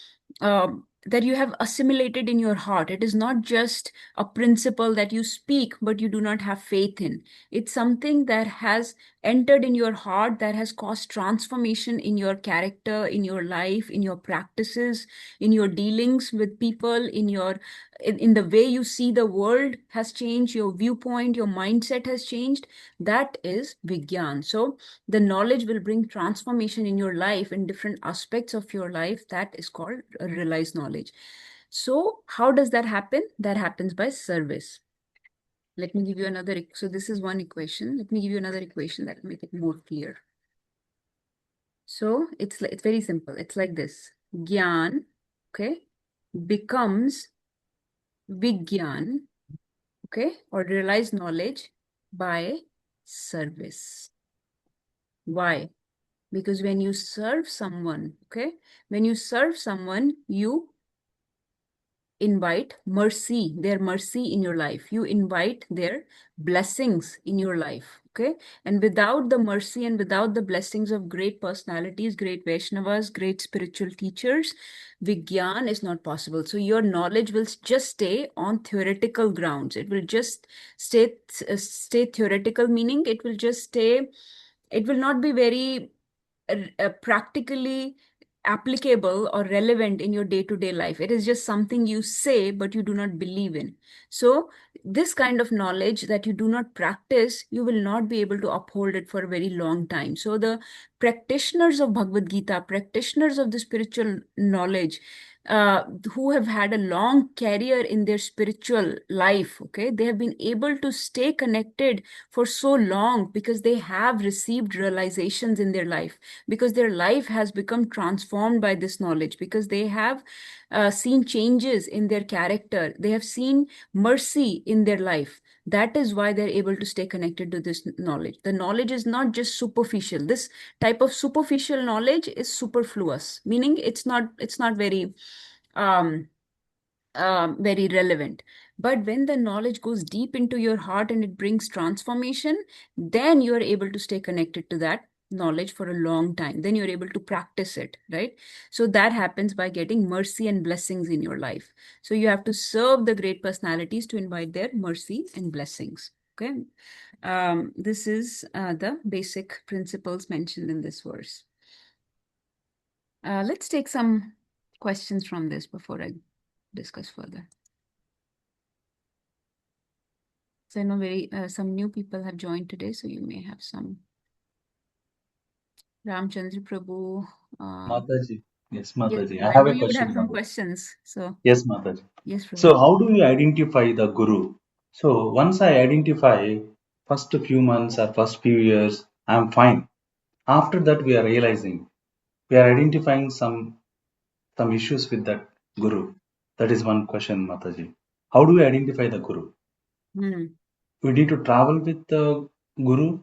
that you have assimilated in your heart. It is not just a principle that you speak, but you do not have faith in. It's something that has entered in your heart, that has caused transformation in your character, in your life, in your practices, in your dealings with people, in the way you see the world has changed, your viewpoint, your mindset has changed. That is Vigyan. So the knowledge will bring transformation in your life, in different aspects of your life. That is called realized knowledge. So how does that happen? That happens by service. Let me give you another. So this is one equation. Let me give you another equation that will make it more clear. So it's very simple. It's like this. Gyan, okay, becomes Vigyan, okay, or realized knowledge by service. Why? Because when you serve someone, okay, when you serve someone, you invite mercy, their mercy in your life. You invite their blessings in your life. Okay. And without the mercy and without the blessings of great personalities, great Vaishnavas, great spiritual teachers, Vigyan is not possible. So your knowledge will just stay on theoretical grounds. It will just stay theoretical, meaning it will just stay, it will not be very practically applicable or relevant in your day-to-day life. It is just something you say, but you do not believe in. So this kind of knowledge that you do not practice, you will not be able to uphold it for a very long time. So the practitioners of Bhagavad Gita, practitioners of the spiritual knowledge, who have had a long career in their spiritual life, okay, they have been able to stay connected for so long because they have received realizations in their life, because their life has become transformed by this knowledge, because they have seen changes in their character, they have seen mercy in their life. That is why they're able to stay connected to this knowledge. The knowledge is not just superficial. This type of superficial knowledge is superfluous, meaning it's not very very relevant. But when the knowledge goes deep into your heart and it brings transformation, then you are able to stay connected to that knowledge for a long time. Then you're able to practice it, right? So that happens by getting mercy and blessings in your life. So you have to serve the great personalities to invite their mercy and blessings. Okay. This is the basic principles mentioned in this verse. Let's take some questions from this before I discuss further. So I know some new people have joined today, so you may have some. Ramchandra Prabhu. Mataji. Yes, Yes, Mataji. Prabhu, I I have know a you would have question, some Mataji. questions. So Yes, Mataji. yes, Prabhu. So, how do we identify the guru? So, once I identify, first few months or first few years, I'm fine. After that, we are realizing we are identifying some issues with that guru. That is one question, Mataji. How do we identify the guru? We need to travel with the guru.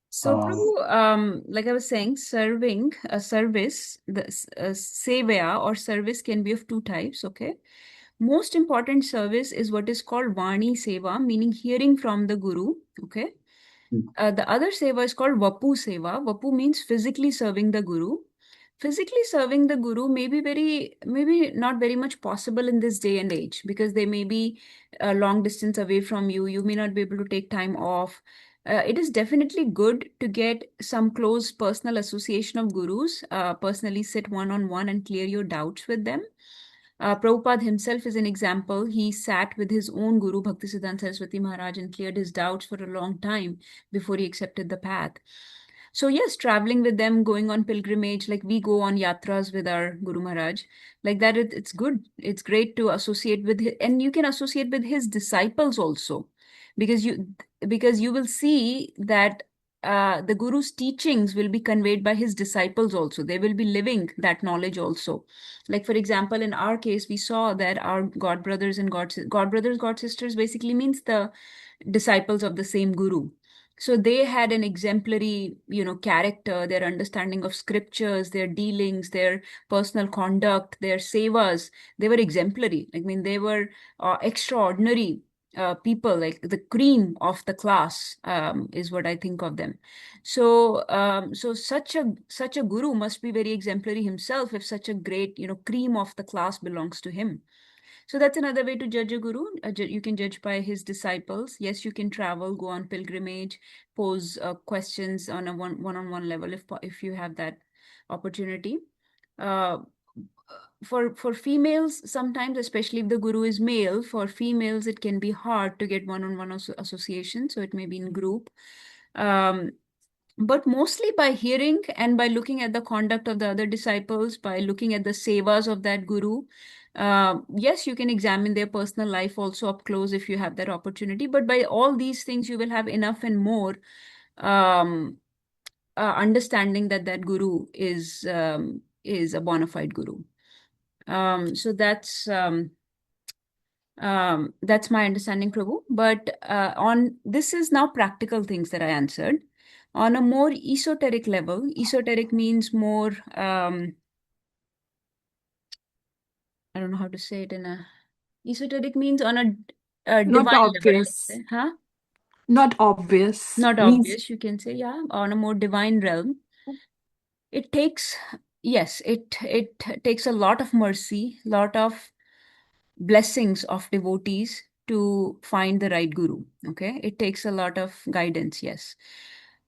So, Prabhu, like I was saying, serving a service, sevaya or service can be of two types, okay? Most important service is what is called Vani Seva, meaning hearing from the Guru, okay? The other seva is called Vapu Seva. Vapu means physically serving the Guru. Physically serving the Guru may be maybe not very much possible in this day and age because they may be a long distance away from you. You may not be able to take time off. It is definitely good to get some close personal association of gurus, personally sit one-on-one and clear your doubts with them. Prabhupada himself is an example. He sat with his own guru, Bhaktisiddhanta Saraswati Maharaj, and cleared his doubts for a long time before he accepted the path. So yes, traveling with them, going on pilgrimage, like we go on yatras with our Guru Maharaj, like that, it's good. It's great to associate with and you can associate with his disciples also, because you will see that the Guru's teachings will be conveyed by his disciples also. They will be living that knowledge also. Like for example, in our case, we saw that our god brothers and god brothers, god sisters basically means the disciples of the same Guru. So they had an exemplary, character, their understanding of scriptures, their dealings, their personal conduct, their sevas. They were exemplary. I mean, they were extraordinary people, like the cream of the class, is what I think of them. So, so such a guru must be very exemplary himself if such a great, cream of the class belongs to him. So that's another way to judge a guru. You can judge by his disciples. Yes, you can travel, go on pilgrimage, pose questions on a one-on-one level if you have that opportunity. For females, sometimes, especially if the guru is male, for females it can be hard to get one-on-one association. So it may be in group. But mostly by hearing and by looking at the conduct of the other disciples, by looking at the sevas of that guru. Yes, you can examine their personal life also up close if you have that opportunity. But by all these things, you will have enough and more understanding that that guru is a bona fide guru. So that's my understanding, Prabhu. But on this is now practical things that I answered. On a more esoteric level, esoteric means more, I don't know how to say it esoteric means on a Not divine level, let's obvious. say. Huh? Not obvious. Not Means obvious, you can say, yeah, on a more divine realm. It takes, yes, it takes a lot of mercy, lot of blessings of devotees to find the right guru. Okay, it takes a lot of guidance. Yes,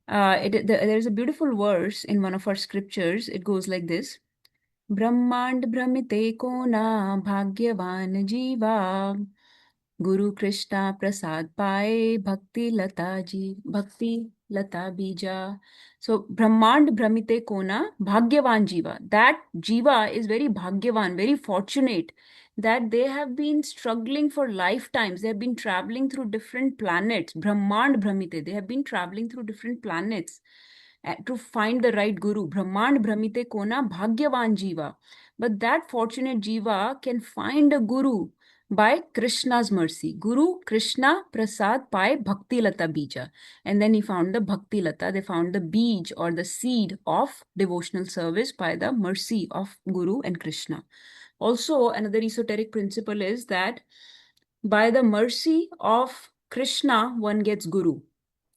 there is a beautiful verse in one of our scriptures. It goes like this: Brahmand Brahmite Kona Bhagyavan Jiva Guru Krishna Prasad Pai Bhakti Lata Bija. So Brahmand Brahmite Kona Bhagyavan Jiva. That Jiva is very Bhagyavan, very fortunate that they have been struggling for lifetimes. They have been traveling through different planets. Brahmand Brahmite. They have been traveling through different planets to find the right guru. Brahmand Brahmite Kona Bhagyavan Jiva. But that fortunate Jiva can find a guru by Krishna's mercy. Guru Krishna Prasad Pai Bhakti Lata Bija. And then he found the Bhakti Lata. They found the beej or the seed of devotional service by the mercy of Guru and Krishna. Also, another esoteric principle is that by the mercy of Krishna, one gets Guru.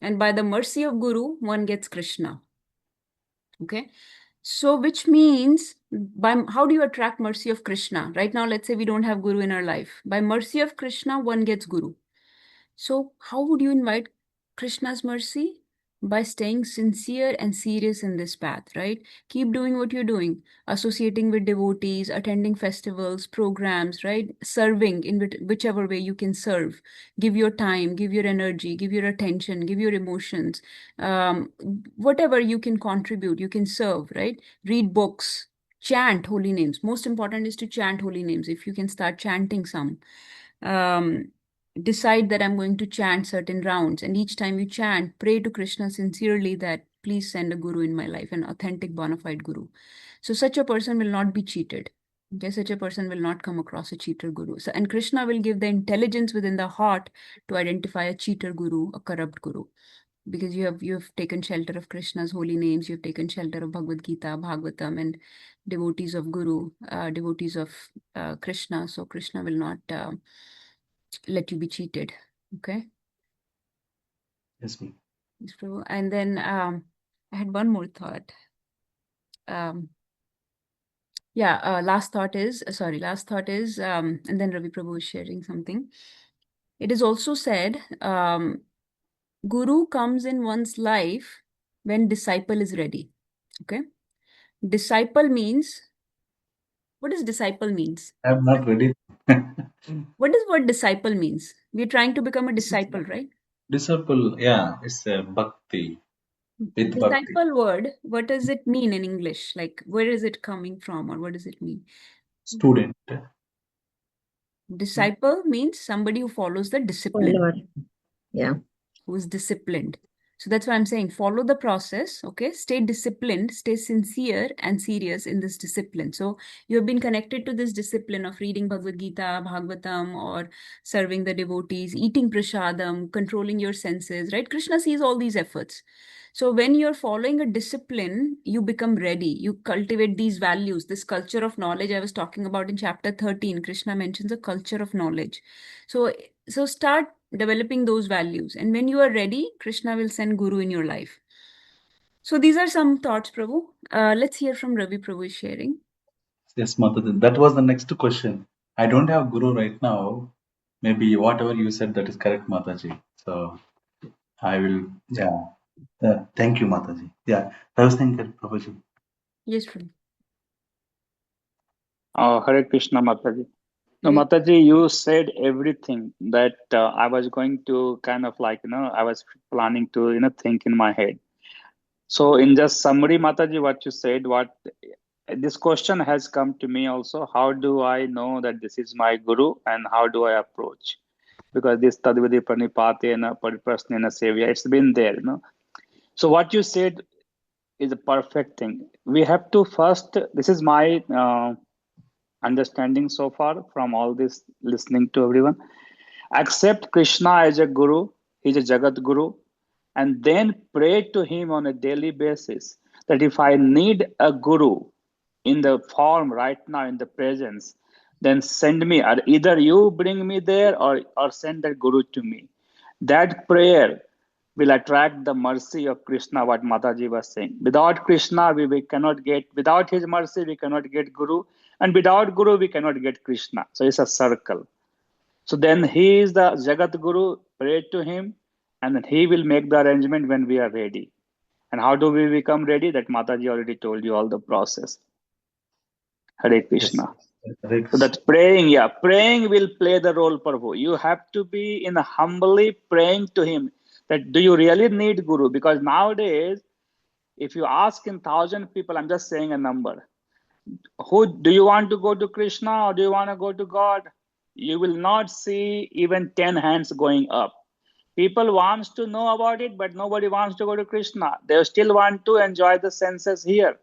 And by the mercy of Guru, one gets Krishna. Okay. So, which means how do you attract mercy of Krishna? Right now, let's say we don't have Guru in our life. By mercy of Krishna, one gets Guru. So, how would you invite Krishna's mercy? by staying sincere and serious in this path, right? Keep doing what you're doing, associating with devotees, attending festivals, programs, right? Serving in whichever way you can serve. Give your time, give your energy, give your attention, give your emotions. Whatever you can contribute, you can serve, right? Read books, chant holy names. Most important is to chant holy names. If you can start chanting some. Um, Decide that I'm going to chant certain rounds, and each time you chant, pray to Krishna sincerely that please send a guru in my life, an authentic bona fide guru. So such a person will not be cheated. Okay, such a person will not come across a cheater guru. So, and Krishna will give the intelligence within the heart to identify a cheater guru, a corrupt guru, because you have taken shelter of Krishna's holy names, you have taken shelter of Bhagavad Gita, Bhagavatam, and devotees of Guru, devotees of Krishna. So Krishna will not let you be cheated. Okay. Yes, ma'am. Yes, Prabhu. And then I had one more thought. Last thought is, and then Ravi Prabhu is sharing something. It is also said, Guru comes in one's life when disciple is ready. Okay. Disciple means, what does disciple means? I'm not ready. What does word disciple means? We're trying to become a disciple, right? Disciple, yeah, it's a bhakti, with bhakti. Disciple word, what does it mean in English? Like, where is it coming from, or what does it mean? Student. Disciple means somebody who follows the discipline, Follower. Yeah. who is disciplined. So that's why I'm saying follow the process, okay? Stay disciplined, stay sincere and serious in this discipline. So you have been connected to this discipline of reading Bhagavad Gita, Bhagavatam, or serving the devotees, eating prasadam, controlling your senses, right? Krishna sees all these efforts. So when you're following a discipline, you become ready. You cultivate these values, this culture of knowledge I was talking about in chapter 13. Krishna mentions a culture of knowledge. So start developing those values. And when you are ready, Krishna will send Guru in your life. So these are some thoughts, Prabhu. Let's hear from Ravi Prabhu is sharing. Yes, Mataji. That was the next question. I don't have guru right now. Maybe whatever you said, that is correct, Mataji. So I will, yeah. Thank you, Mataji. Yeah, Ravisankar Prabhuji. Yes, Prabhu. Hare Krishna, Mataji. No, Hare- Mataji, you said everything that I was going to kind of like, I was planning to, think in my head. So in just summary, Mataji, what you said, this question has come to me also. How do I know that this is my guru and how do I approach? Because this Tadvidi Pranipatena Pariprasnena Sevya, it's been there, So what you said is a perfect thing. We have to first, this is my understanding so far from all this listening to everyone, accept Krishna as a guru, he's a Jagat Guru, and then pray to him on a daily basis that if I need a guru in the form right now in the presence, then send me, or either you bring me there or send that guru to me. That prayer will attract the mercy of Krishna, what Mataji was saying. Without Krishna, we cannot get, without his mercy, we cannot get guru, and without guru, we cannot get Krishna. So it's a circle. So then he is the Jagat Guru, pray to him, and then he will make the arrangement when we are ready. And how do we become ready? That Mataji already told you all the process. Hare Krishna. Yes. Hare So that praying will play the role, Prabhu. You have to be in humbly praying to him that do you really need Guru? Because nowadays, if you ask in 1,000 people, I'm just saying a number, who do you want to go to Krishna or do you want to go to God? You will not see even 10 hands going up. People wants to know about it, but nobody wants to go to Krishna. They still want to enjoy the senses here.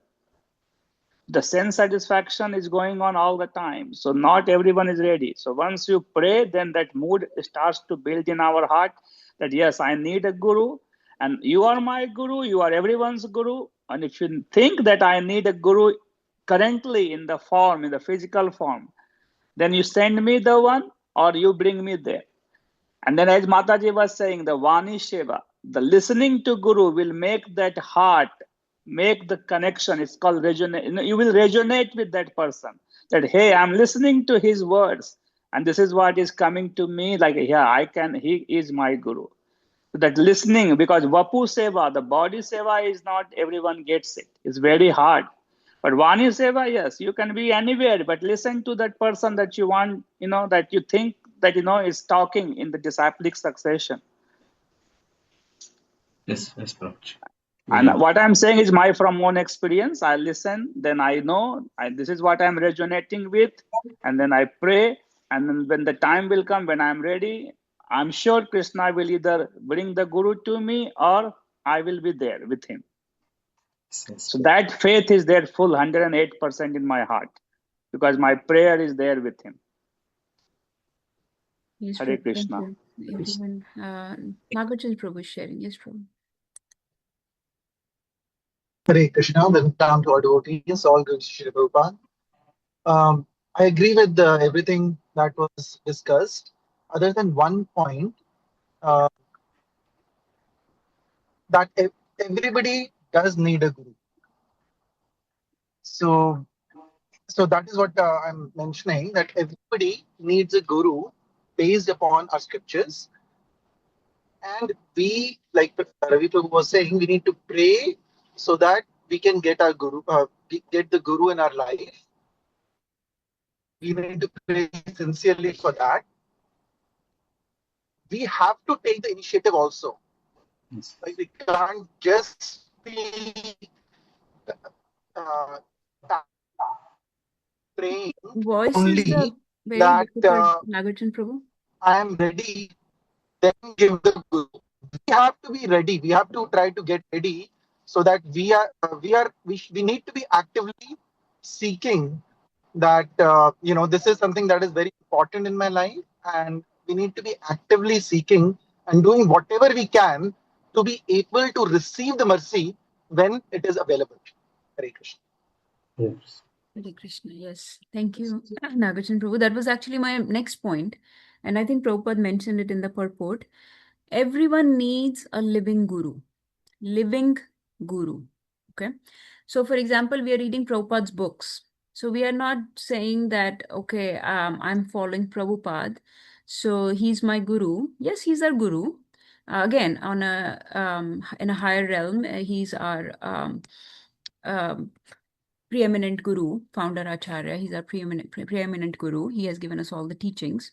The sense satisfaction is going on all the time. So not everyone is ready. So once you pray, then that mood starts to build in our heart that yes, I need a guru and you are my guru, you are everyone's guru. And if you think that I need a guru currently in the form, in the physical form, then you send me the one or you bring me there. And then as Mataji was saying, the Vani Sheva, the listening to Guru will make that heart, make the connection. It's called resonate. You will resonate with that person. That, hey, I'm listening to his words. And this is what is coming to me. Like, yeah, he is my Guru. So that listening, because Vapu Seva, the body Seva is not everyone gets it. It's very hard. But Vani Seva, yes, you can be anywhere, but listen to that person that you want, that you think that, is talking in the disciplic succession. Yes, Prabhuji. And what I'm saying is from own experience. I listen, then I know this is what I'm resonating with, and then I pray, and then when the time will come, when I'm ready, I'm sure Krishna will either bring the Guru to me or I will be there with him. Yes. So that faith is there full 108% in my heart, because my prayer is there with him. Yes, Hare Prabhu. Krishna. Thank you, everyone. Nagarjuna Prabhu is sharing. Yes, Prabhu. Hare Krishna, welcome to our devotees, all good Shri Prabhupada. I agree with everything that was discussed, other than one point uh, that everybody does need a guru. So that is what I'm mentioning, that everybody needs a guru based upon our scriptures. And we, like Ravi Prabhu was saying, we need to pray so that we can get our guru, get the guru in our life. We need to pray sincerely for that. We have to take the initiative also. Yes. Like, we can't just be uh, praying Voice is only very that difficult, Nagarjuna Prabhu. I am ready, then give the guru. We have to be ready. We have to try to get ready so that we need to be actively seeking that this is something that is very important in my life, and we need to be actively seeking and doing whatever we can to be able to receive the mercy when it is available. Hare Krishna. Yes. Hare Krishna. Yes. Thank you, Nagarjuna Prabhu. That was actually my next point. And I think Prabhupada mentioned it in the purport. Everyone needs a living guru. Living guru. Okay. So, for example, we are reading Prabhupada's books. So we are not saying that, okay, I'm following Prabhupada, so he's my guru. Yes, he's our guru. Again, on in a higher realm, he's our preeminent guru, founder Acharya. He's our preeminent guru. He has given us all the teachings.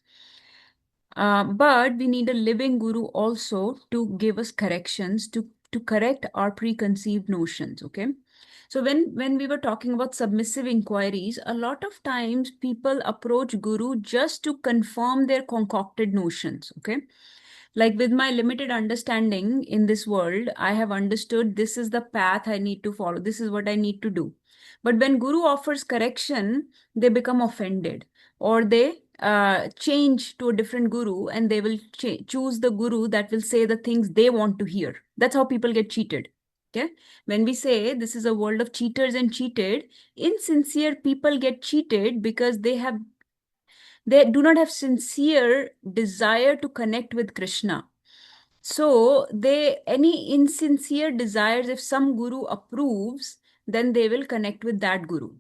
But we need a living guru also to give us corrections, to correct our preconceived notions. Okay. So when we were talking about submissive inquiries, a lot of times people approach guru just to confirm their concocted notions. Okay. Like, with my limited understanding in this world, I have understood this is the path I need to follow. This is what I need to do. But when guru offers correction, they become offended, or they change to a different guru, and they will choose the guru that will say the things they want to hear. That's how people get cheated. Okay. When we say this is a world of cheaters and cheated, insincere people get cheated because they do not have sincere desire to connect with Krishna. So any insincere desires, if some guru approves, then they will connect with that guru,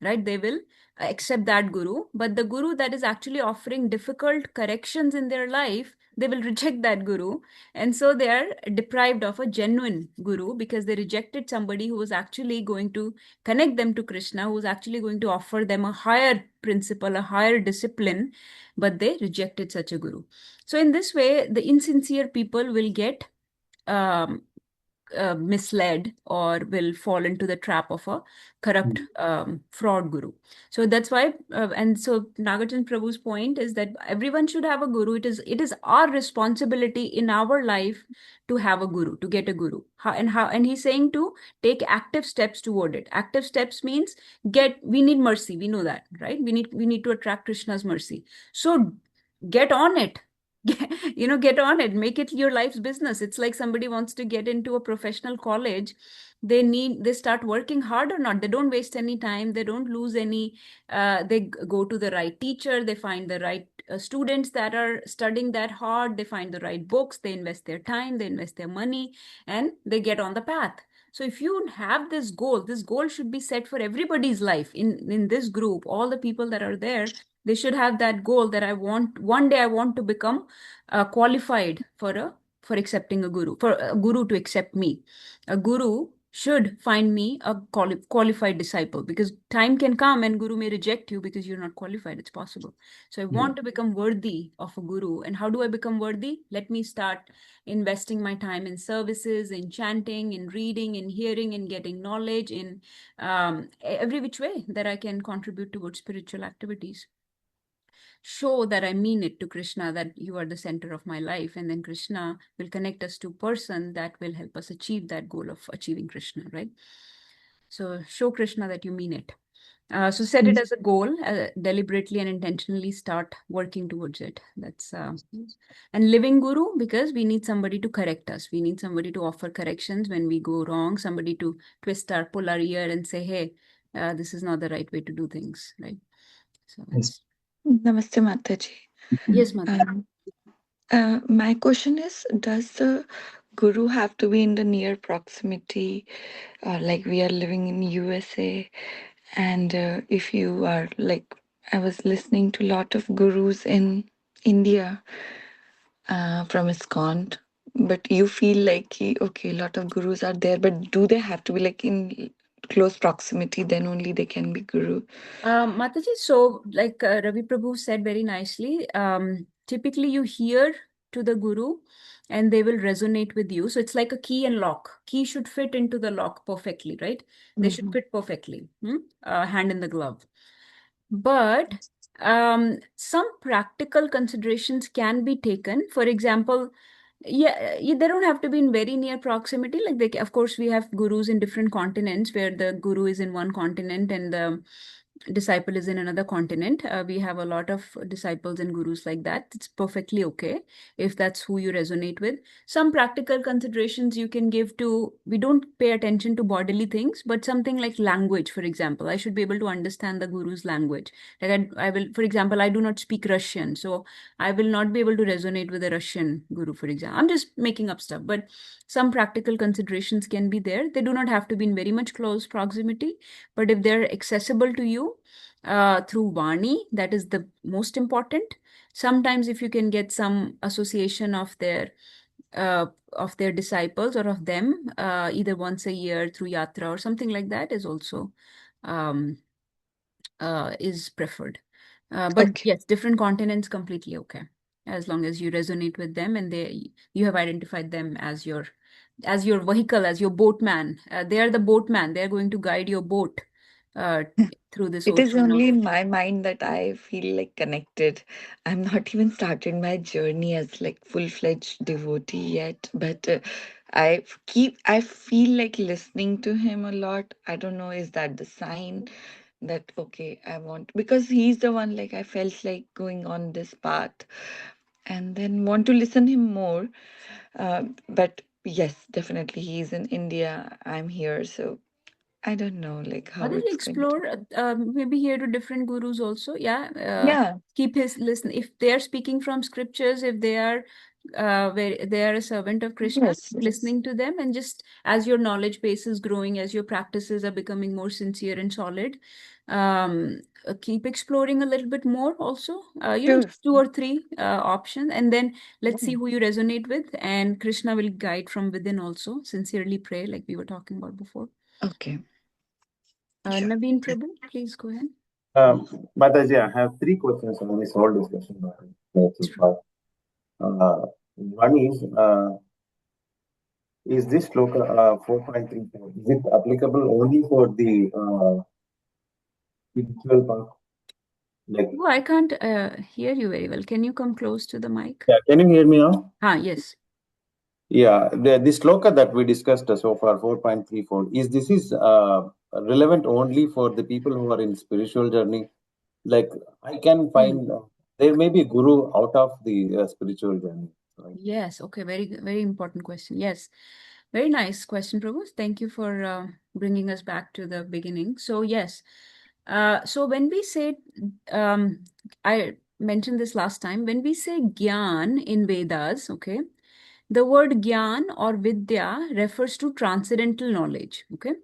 right? They will accept that guru. But the guru that is actually offering difficult corrections in their life, they will reject that guru. And so they are deprived of a genuine guru, because they rejected somebody who was actually going to connect them to Krishna, who was actually going to offer them a higher principle, a higher discipline, but they rejected such a guru. So in this way, the insincere people will get misled, or will fall into the trap of a corrupt fraud guru. So that's why, and so Nagarjuna Prabhu's point is that everyone should have a guru. It is our responsibility in our life to have a guru, to get a guru. And he's saying to take active steps toward it. Active steps means we need mercy. We know that, right? We need to attract Krishna's mercy. So get on it. Get on it, make it your life's business. It's like somebody wants to get into a professional college. They start working hard or not. They don't waste any time. They don't lose any. They go to the right teacher. They find the right students that are studying that hard. They find the right books. They invest their time. They invest their money, and they get on the path. So if you have this goal should be set for everybody's life in this group. All the people that are there, they should have that goal that one day I want to become qualified for a for accepting a guru, for a guru to accept me. A guru should find me a qualified disciple, because time can come and guru may reject you because you're not qualified. It's possible. So I want to become worthy of a guru. And how do I become worthy? Let me start investing my time in services, in chanting, in reading, in hearing, in getting knowledge, in every which way that I can contribute towards spiritual activities. Show that I mean it to Krishna, that you are the center of my life, and then Krishna will connect us to a person that will help us achieve that goal of achieving Krishna, right? So show Krishna that you mean it. So set it as a goal, deliberately and intentionally start working towards it. That's and living guru, because we need somebody to correct us. We need somebody to offer corrections when we go wrong, somebody to pull our ear and say, hey, this is not the right way to do things, right? So that's... Namaste, Mataji. Yes, Mataji. My question is, does the guru have to be in the near proximity? Like we are living in USA, and if you are like, I was listening to a lot of gurus in India from ISKCON, but you feel like, okay, a lot of gurus are there, but do they have to be like in close proximity? Then only they can be guru. Mataji, so like Ravi Prabhu said very nicely, typically you hear to the guru and they will resonate with you. So it's like a key and lock. Key should fit into the lock perfectly, right? They should fit perfectly, hand in the glove. But some practical considerations can be taken. For example, they don't have to be in very near proximity. Like of course, we have gurus in different continents where the guru is in one continent and the disciple is in another continent. We have a lot of disciples and gurus like that. It's perfectly okay if that's who you resonate with. Some practical considerations you can give to, we don't pay attention to bodily things, but something like language, for example. I should be able to understand the guru's language. Like I will, for example, I do not speak Russian, so I will not be able to resonate with a Russian guru, for example. I'm just making up stuff, but some practical considerations can be there. They do not have to be in very much close proximity, but if they're accessible to you through Vani, that is the most important. Sometimes if you can get some association of their disciples or of them, either once a year through yatra or something like that, is also is preferred. But yes, different continents, completely okay, as long as you resonate with them and you have identified them as your vehicle, as your boatman. They are the boatman. They are going to guide your boat through this It is ocean only of... in my mind that I feel like connected. I'm not even started my journey as like full-fledged devotee yet, but I feel like listening to him a lot. I don't know, is that the sign that, okay, I want, because he's the one like I felt like going on this path and then want to listen him more. But yes, definitely he's in India. I'm here, so I don't know like how Others it's going to. explore, maybe hear to different gurus also. Yeah. Yeah. Keep his listen. If they are speaking from scriptures, if they are where they are a servant of Krishna, Yes. keep listening to them, and just as your knowledge base is growing, as your practices are becoming more sincere and solid, keep exploring a little bit more also. Sure. Just 2 or 3 options, and then let's see who you resonate with, and Krishna will guide from within also. Sincerely pray, like we were talking about before. Okay. Sure. Naveen Prabhu, please go ahead. Mataji, I have 3 questions on this whole discussion. One is this sloka 4.34, is it applicable only for the spiritual path? Like, Oh, I can't hear you very well. Can you come close to the mic? yeah, can you hear me now? Yes. Yeah, the sloka that we discussed so far, 4.34, is this relevant only for the people who are in spiritual journey? Like, I can find there may be a guru out of the spiritual journey. Right? Yes. Okay. Very, very important question. Yes. Very nice question, Prabhu. Thank you for bringing us back to the beginning. So yes. So when we say, I mentioned this last time, when we say Gyan in Vedas, okay, the word Gyan or Vidya refers to transcendental knowledge, okay?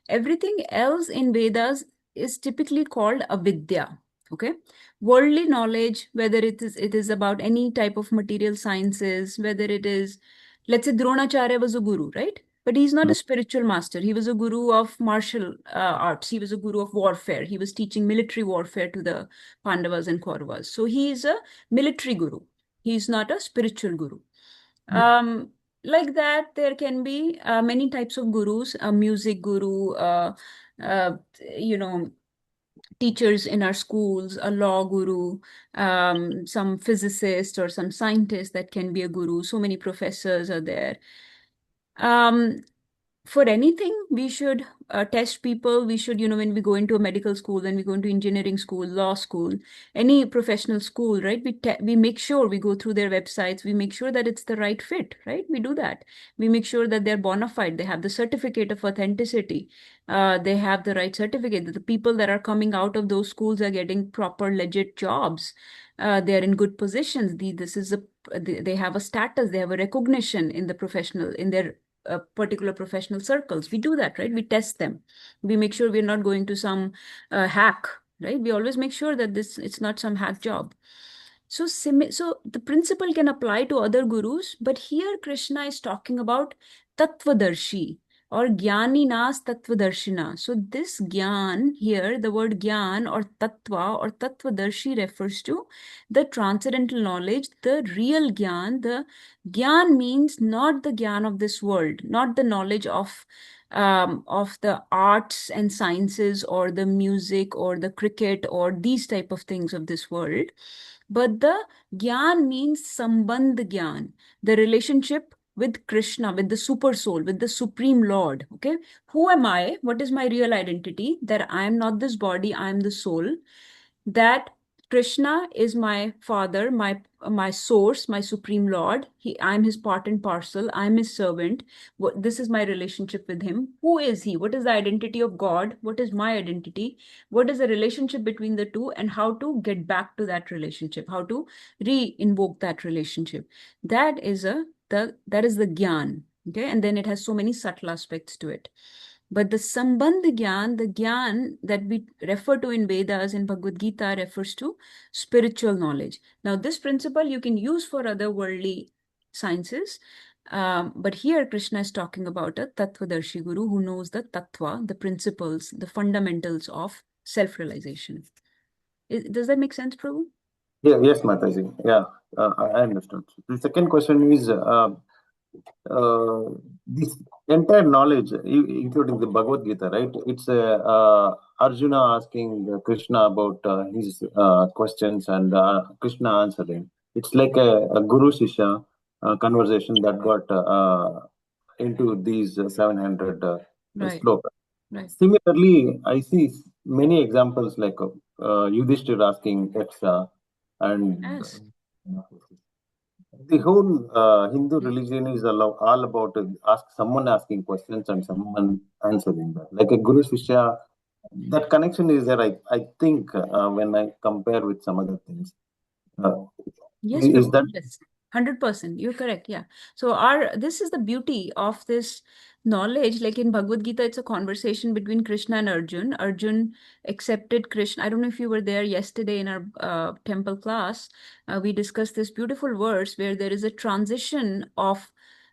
Everything else in Vedas is typically called avidya, okay? Worldly knowledge, whether it is about any type of material sciences, whether it is let's say Dronacharya was a guru, right? But he's not a spiritual master. He was a guru of martial arts. He was a guru of warfare. He was teaching military warfare to the Pandavas and Kauravas. So he is a military guru. He's not a spiritual guru. Like that, there can be many types of gurus, a music guru, uh, you know, teachers in our schools, a law guru, some physicist or some scientist that can be a guru. So many professors are there. For anything, we should test people. We should, when we go into a medical school, when we go into engineering school, law school, any professional school, right? We make sure we go through their websites. We make sure that it's the right fit, right? We do that. We make sure that they're bona fide. They have the certificate of authenticity. They have the right certificate. That the people that are coming out of those schools are getting proper, legit jobs. They're in good positions. They have a status. They have a recognition in the professional, in their particular professional circles. We do that, right? We test them. We make sure we're not going to some hack, right? We always make sure that it's not some hack job. So the principle can apply to other gurus, but here Krishna is talking about Tattvadarshi or Gyaninas Tattvadarshina. So this Gyan here, the word Gyan or Tattva or Tattvadarshi refers to the transcendental knowledge, the real Gyan. The Gyan means not the Gyan of this world, not the knowledge of the arts and sciences or the music or the cricket or these type of things of this world. But the Gyan means Sambandh Gyan, the relationship with Krishna, with the super soul, with the Supreme Lord. Okay, who am I? What is my real identity? That I am not this body, I am the soul. That Krishna is my father, my source, my supreme Lord. I'm his part and parcel. I'm his servant. This is my relationship with him. Who is he? What is the identity of God? What is my identity? What is the relationship between the two, and how to get back to that relationship? How to re-invoke that relationship? That is the Gyan. Okay, and then it has so many subtle aspects to it. But the Sambandh Gyan, the Gyan that we refer to in Vedas and Bhagavad Gita, refers to spiritual knowledge. Now, this principle you can use for other worldly sciences, but here Krishna is talking about a Tattvadarshi Guru who knows the Tattva, the principles, the fundamentals of self-realization. Does that make sense, Prabhu? Yeah, yes, Mataji. Yeah, I understood. The second question is this entire knowledge, including the Bhagavad Gita, right? It's Arjuna asking Krishna about his questions and Krishna answering. It's like a Guru Shishya conversation that got into these 700 Right. slokas. Right. Similarly, I see many examples like Yudhishthir asking Yaksha, and Yes. the whole Hindu religion is all about someone asking questions and someone answering that. Like a Guru Shishya, that connection is there. I think when I compare with some other things, Yes, is Prabhu. that Yes, 100%. You're correct. Yeah. So this is the beauty of this knowledge. Like in Bhagavad Gita, it's a conversation between Krishna and Arjun. Arjun accepted Krishna. I don't know if you were there yesterday in our temple class. We discussed this beautiful verse where there is a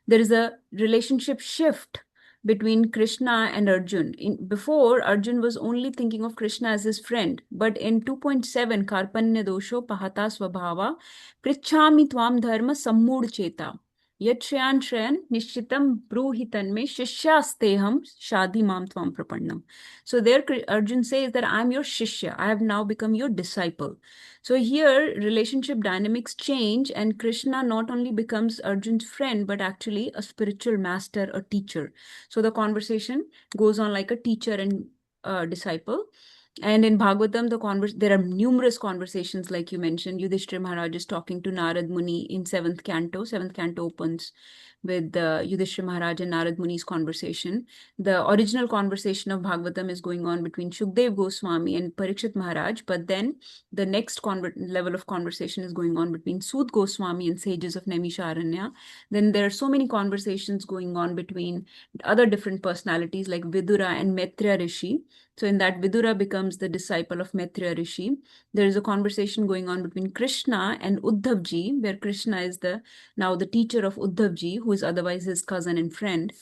there is a relationship shift between Krishna and Arjun. Before, Arjun was only thinking of Krishna as his friend, but in 2.7, Karpanya Dosho Pahata Swabhava, Prichhami Tvam Dharma Sammud Cheta. Yat Shreyan Shreyan Nishchitam Bruhi Tanme Shishyasteham Shadi Mam Tvam Prapannam. So there Arjun says that I'm your Shishya. I have now become your disciple. So here relationship dynamics change, and Krishna not only becomes Arjun's friend, but actually a spiritual master, a teacher. So the conversation goes on like a teacher and disciple. And in Bhagavatam, there are numerous conversations, like you mentioned. Yudhishthira Maharaj is talking to Narad Muni in 7th canto. 7th canto opens with Yudhishthira Maharaj and Narad Muni's conversation. The original conversation of Bhagavatam is going on between Shukdev Goswami and Parikshit Maharaj, but then the next level of conversation is going on between Sud Goswami and sages of Naimisharanya. Then there are so many conversations going on between other different personalities like Vidura and Maitreya Rishi. So in that, Vidura becomes the disciple of Maitreya Rishi. There is a conversation going on between Krishna and Uddhav ji, where Krishna is now the teacher of Uddhav ji, who is otherwise his cousin and friend.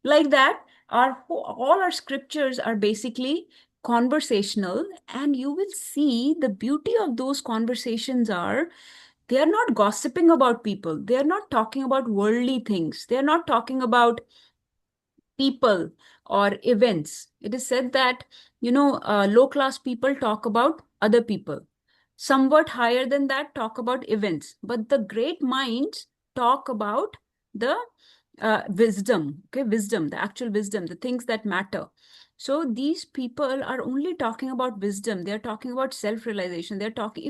Like that, all our scriptures are basically conversational, and you will see the beauty of those conversations they are not gossiping about people. They are not talking about worldly things. They are not talking about people or events. It is said that, low class people talk about other people. Somewhat higher than that talk about events. But the great minds talk about the wisdom, okay, wisdom, the actual wisdom, the things that matter. So these people are only talking about wisdom. They're talking about self-realization. They're talking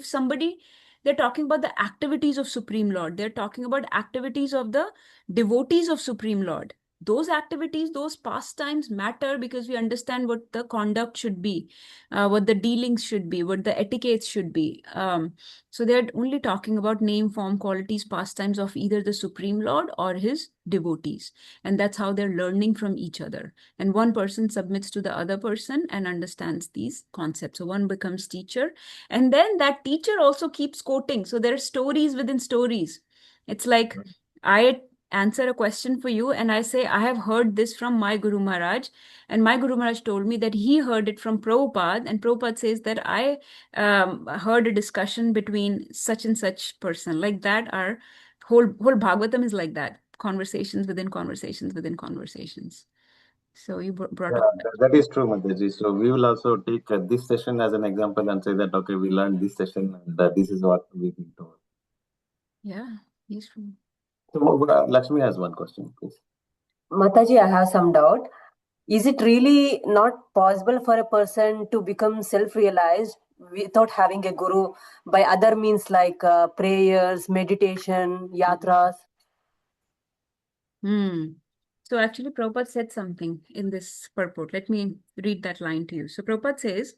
about the activities of Supreme Lord. They're talking about activities of the devotees of Supreme Lord. Those activities, those pastimes matter because we understand what the conduct should be, what the dealings should be, what the etiquettes should be. So they're only talking about name, form, qualities, pastimes of either the Supreme Lord or his devotees. And that's how they're learning from each other. And one person submits to the other person and understands these concepts. So one becomes teacher. And then that teacher also keeps quoting. So there are stories within stories. It's like I answer a question for you and I say, I have heard this from my Guru Maharaj, and my Guru Maharaj told me that he heard it from Prabhupada, and Prabhupada says that I heard a discussion between such and such person. Like that, our whole Bhagavatam is like that, conversations within conversations within conversations. So you brought Yeah, up that is true, Mataji. So we will also take this session as an example and say that, okay, we learned this session and this is what we need to. Yeah, useful. So Lakshmi has one question, please. Mataji, I have some doubt. Is it really not possible for a person to become self-realized without having a guru by other means like prayers, meditation, yatras? So actually, Prabhupada said something in this purport. Let me read that line to you. So Prabhupada says,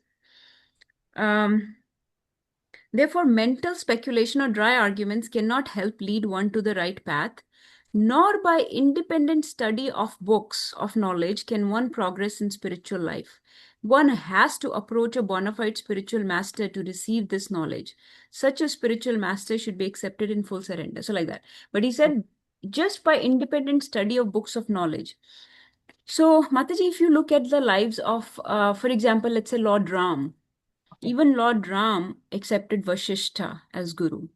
therefore, mental speculation or dry arguments cannot help lead one to the right path, nor by independent study of books of knowledge can one progress in spiritual life. One has to approach a bona fide spiritual master to receive this knowledge. Such a spiritual master should be accepted in full surrender. So like that. But he said, just by independent study of books of knowledge. So, Mataji, if you look at the lives of, for example, let's say Lord Ram, even Lord Ram accepted Vasishtha as guru.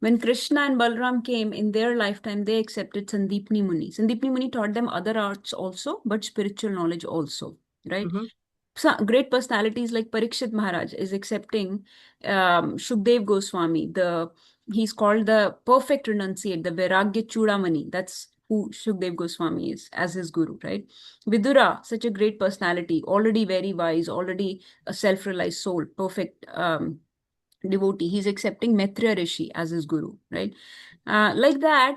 When Krishna and Balram came in their lifetime, they accepted Sandeepni Muni. Sandeepni Muni taught them other arts also, but spiritual knowledge also, right? So great personalities like Parikshit Maharaj is accepting Shukdev Goswami. He's called the perfect renunciate, the Vairagya Chudamani. That's who Shukdev Goswami is as his guru, right? Vidura, such a great personality, already very wise, already a self-realized soul, perfect devotee. He's accepting Maitreya Rishi as his guru, right? Like that,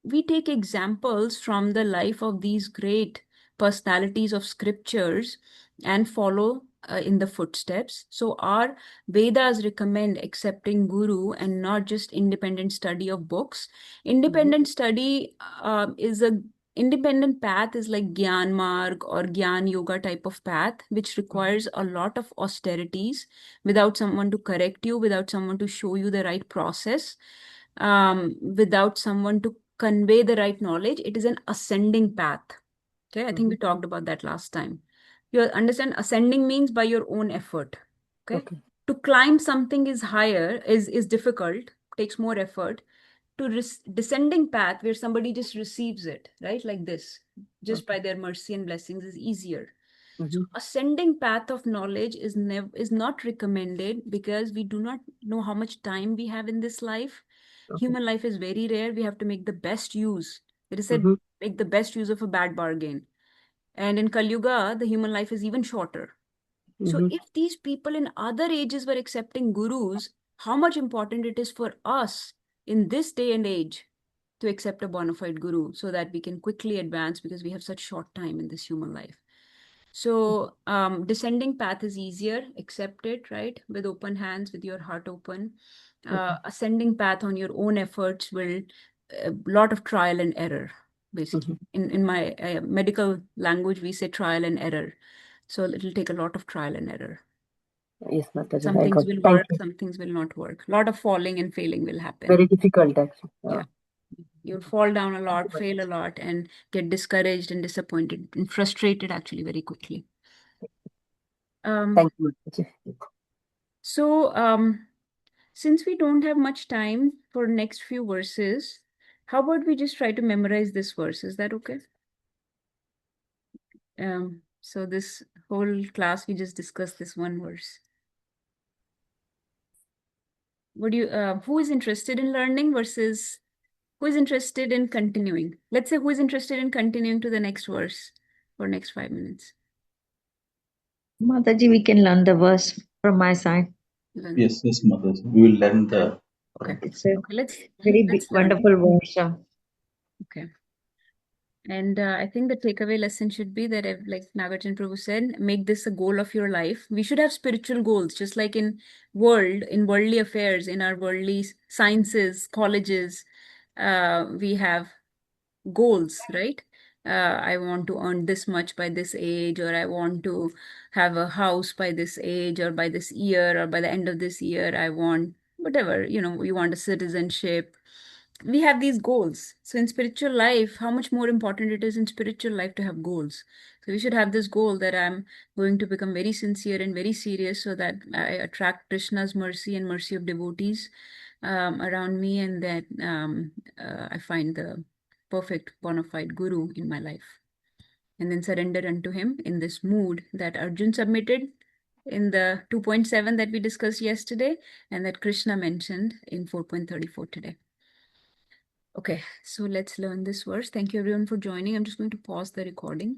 we take examples from the life of these great personalities of scriptures and follow in the footsteps. So our Vedas recommend accepting guru and not just independent study of books. Independent study independent path is like Gyan Marg or Gyan Yoga type of path, which requires a lot of austerities without someone to correct you, without someone to show you the right process, without someone to convey the right knowledge. It is an ascending path. Okay, I think we talked about that last time. You understand, ascending means by your own effort. Okay. To climb something is higher, is difficult, takes more effort. To descending path where somebody just receives it, right? Like this, just by their mercy and blessings is easier. So ascending path of knowledge is not recommended because we do not know how much time we have in this life. Human life is very rare. We have to make the best use. It is said, make the best use of a bad bargain. And in Kali Yuga, the human life is even shorter. So if these people in other ages were accepting gurus, how much important it is for us in this day and age to accept a bona fide guru so that we can quickly advance because we have such short time in this human life. So descending path is easier, accept it, right? With open hands, with your heart open. Ascending path on your own efforts will a lot of trial and error, basically. In my medical language, we say trial and error. So it'll take a lot of trial and error. Yes, Mataji, Some I things got. will Thank work, you. some things will not work. A lot of falling and failing will happen. Very difficult, actually. Yeah. You'll fall down a lot, Thank you, fail a lot, and get discouraged and disappointed and frustrated actually very quickly. Thank you, Mataji. So, since we don't have much time for next few verses, how about we just try to memorize this verse? Is that okay? So this whole class, we just discussed this one verse. Would you, who is interested in learning versus who is interested in continuing? Let's say who is interested in continuing to the next verse for next 5 minutes. Mataji, we can learn the verse from my side. Learn. Yes, Mataji. We will learn the. Okay. It's a Okay, let's very learn. wonderful verse. Okay. And I think the takeaway lesson should be that, like Nagarjan Prabhu said, make this a goal of your life. We should have spiritual goals, just like in worldly affairs, in our worldly sciences, colleges, we have goals, right? I want to earn this much by this age, or I want to have a house by this age, or by this year, or by the end of this year, I want whatever, we want a citizenship. We have these goals. So in spiritual life, how much more important it is in spiritual life to have goals. So we should have this goal that I'm going to become very sincere and very serious so that I attract Krishna's mercy and mercy of devotees around me, and that I find the perfect bona fide guru in my life. And then surrender unto him in this mood that Arjun submitted in the 2.7 that we discussed yesterday, and that Krishna mentioned in 4.34 today. Okay, so let's learn this verse. Thank you everyone for joining. I'm just going to pause the recording.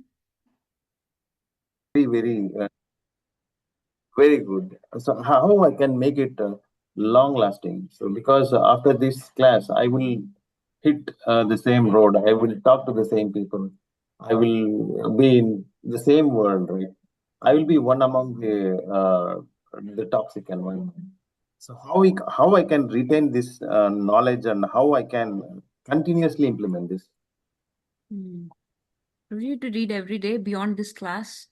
Very, very good. So how I can make it long lasting? So because after this class, I will hit the same road. I will talk to the same people. I will be in the same world, right? I will be one among the toxic environment. So how I can retain this knowledge and how I can continuously implement this? You need to read every day beyond this class.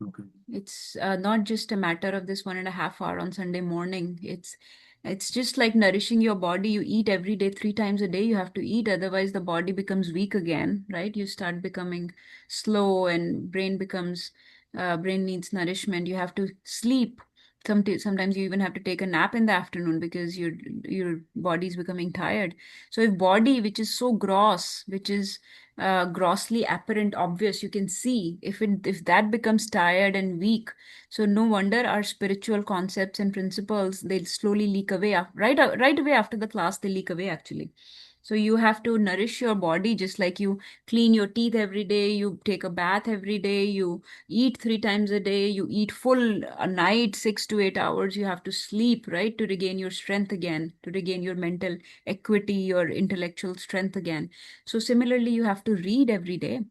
Okay. It's not just a matter of this 1.5 hour on Sunday morning. It's just like nourishing your body. You eat every day, 3 times a day. You have to eat, otherwise the body becomes weak again, right? You start becoming slow, and brain needs nourishment. You have to sleep. Sometimes you even have to take a nap in the afternoon because your body is becoming tired. So if body, which is so gross, which is grossly apparent, obvious, you can see, if that becomes tired and weak, so no wonder our spiritual concepts and principles, they'll slowly leak away. Right away after the class, they leak away actually. So you have to nourish your body, just like you clean your teeth every day, you take a bath every day, you eat 3 times a day, you eat full a night, 6 to 8 hours, you have to sleep, right, to regain your strength again, to regain your mental equity, your intellectual strength again. So similarly, you have to read every day.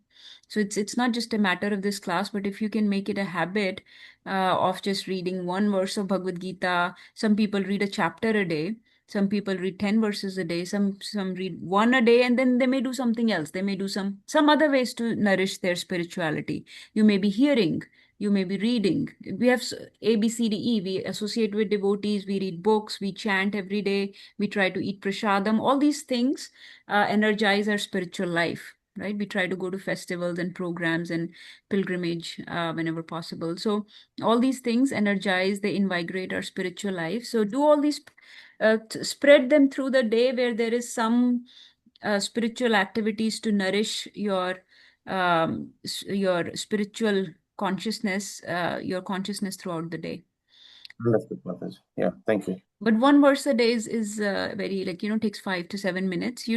So it's not just a matter of this class, but if you can make it a habit of just reading one verse of Bhagavad Gita. Some people read a chapter a day. Some people read 10 verses a day. Some read one a day, and then they may do something else. They may do some other ways to nourish their spirituality. You may be hearing. You may be reading. We have A, B, C, D, E. We associate with devotees. We read books. We chant every day. We try to eat prasadam. All these things energize our spiritual life, right? We try to go to festivals and programs and pilgrimage whenever possible. So all these things energize, they invigorate our spiritual life. So do all these, spread them through the day where there is some spiritual activities to nourish your spiritual consciousness, your consciousness throughout the day. Understood, Mataji. Yeah, thank you. But one verse a day is very, like, takes 5 to 7 minutes.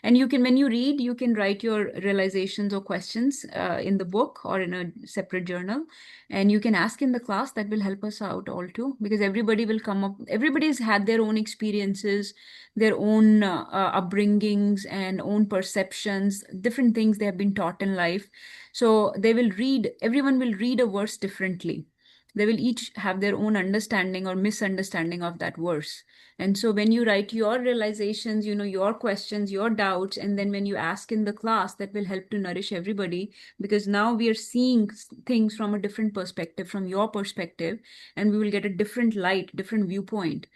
And you can, when you read, you can write your realizations or questions in the book or in a separate journal, and you can ask in the class. That will help us out all too, because everybody's had their own experiences, their own upbringings and own perceptions, different things they have been taught in life. So everyone will read a verse differently. they will each have their own understanding or misunderstanding of that verse. And so when you write your realizations, your questions, your doubts, and then when you ask in the class, that will help to nourish everybody, because now we are seeing things from a different perspective, from your perspective, and we will get a different light, different viewpoint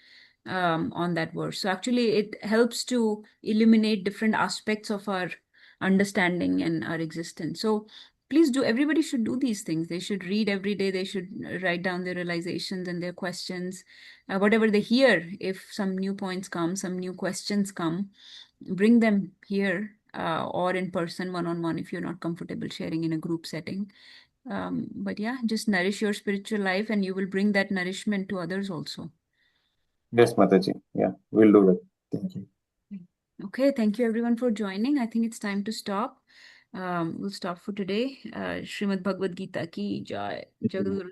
on that verse. So actually it helps to illuminate different aspects of our understanding and our existence. So please do, everybody should do these things. They should read every day. They should write down their realizations and their questions, whatever they hear. If some new points come, some new questions come, bring them here or in person, one-on-one, if you're not comfortable sharing in a group setting. But yeah, just nourish your spiritual life, and you will bring that nourishment to others also. Yes, Mataji. Yeah, we'll do that. Thank you. Okay, thank you everyone for joining. I think it's time to stop. We'll stop for today. Srimad Bhagavad Gita ki jai. Jagadguru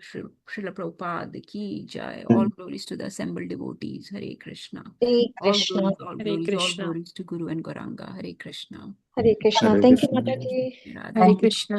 Srila Prabhupada ki jai. All glories to the assembled devotees. Hare Krishna. Hare All Krishna. glories, all Hare glories, all Krishna. glories to Guru and Gauranga. Hare Krishna. Hare Krishna. Hare Thank you, Krishna. Mataji. Radha. Hare Krishna.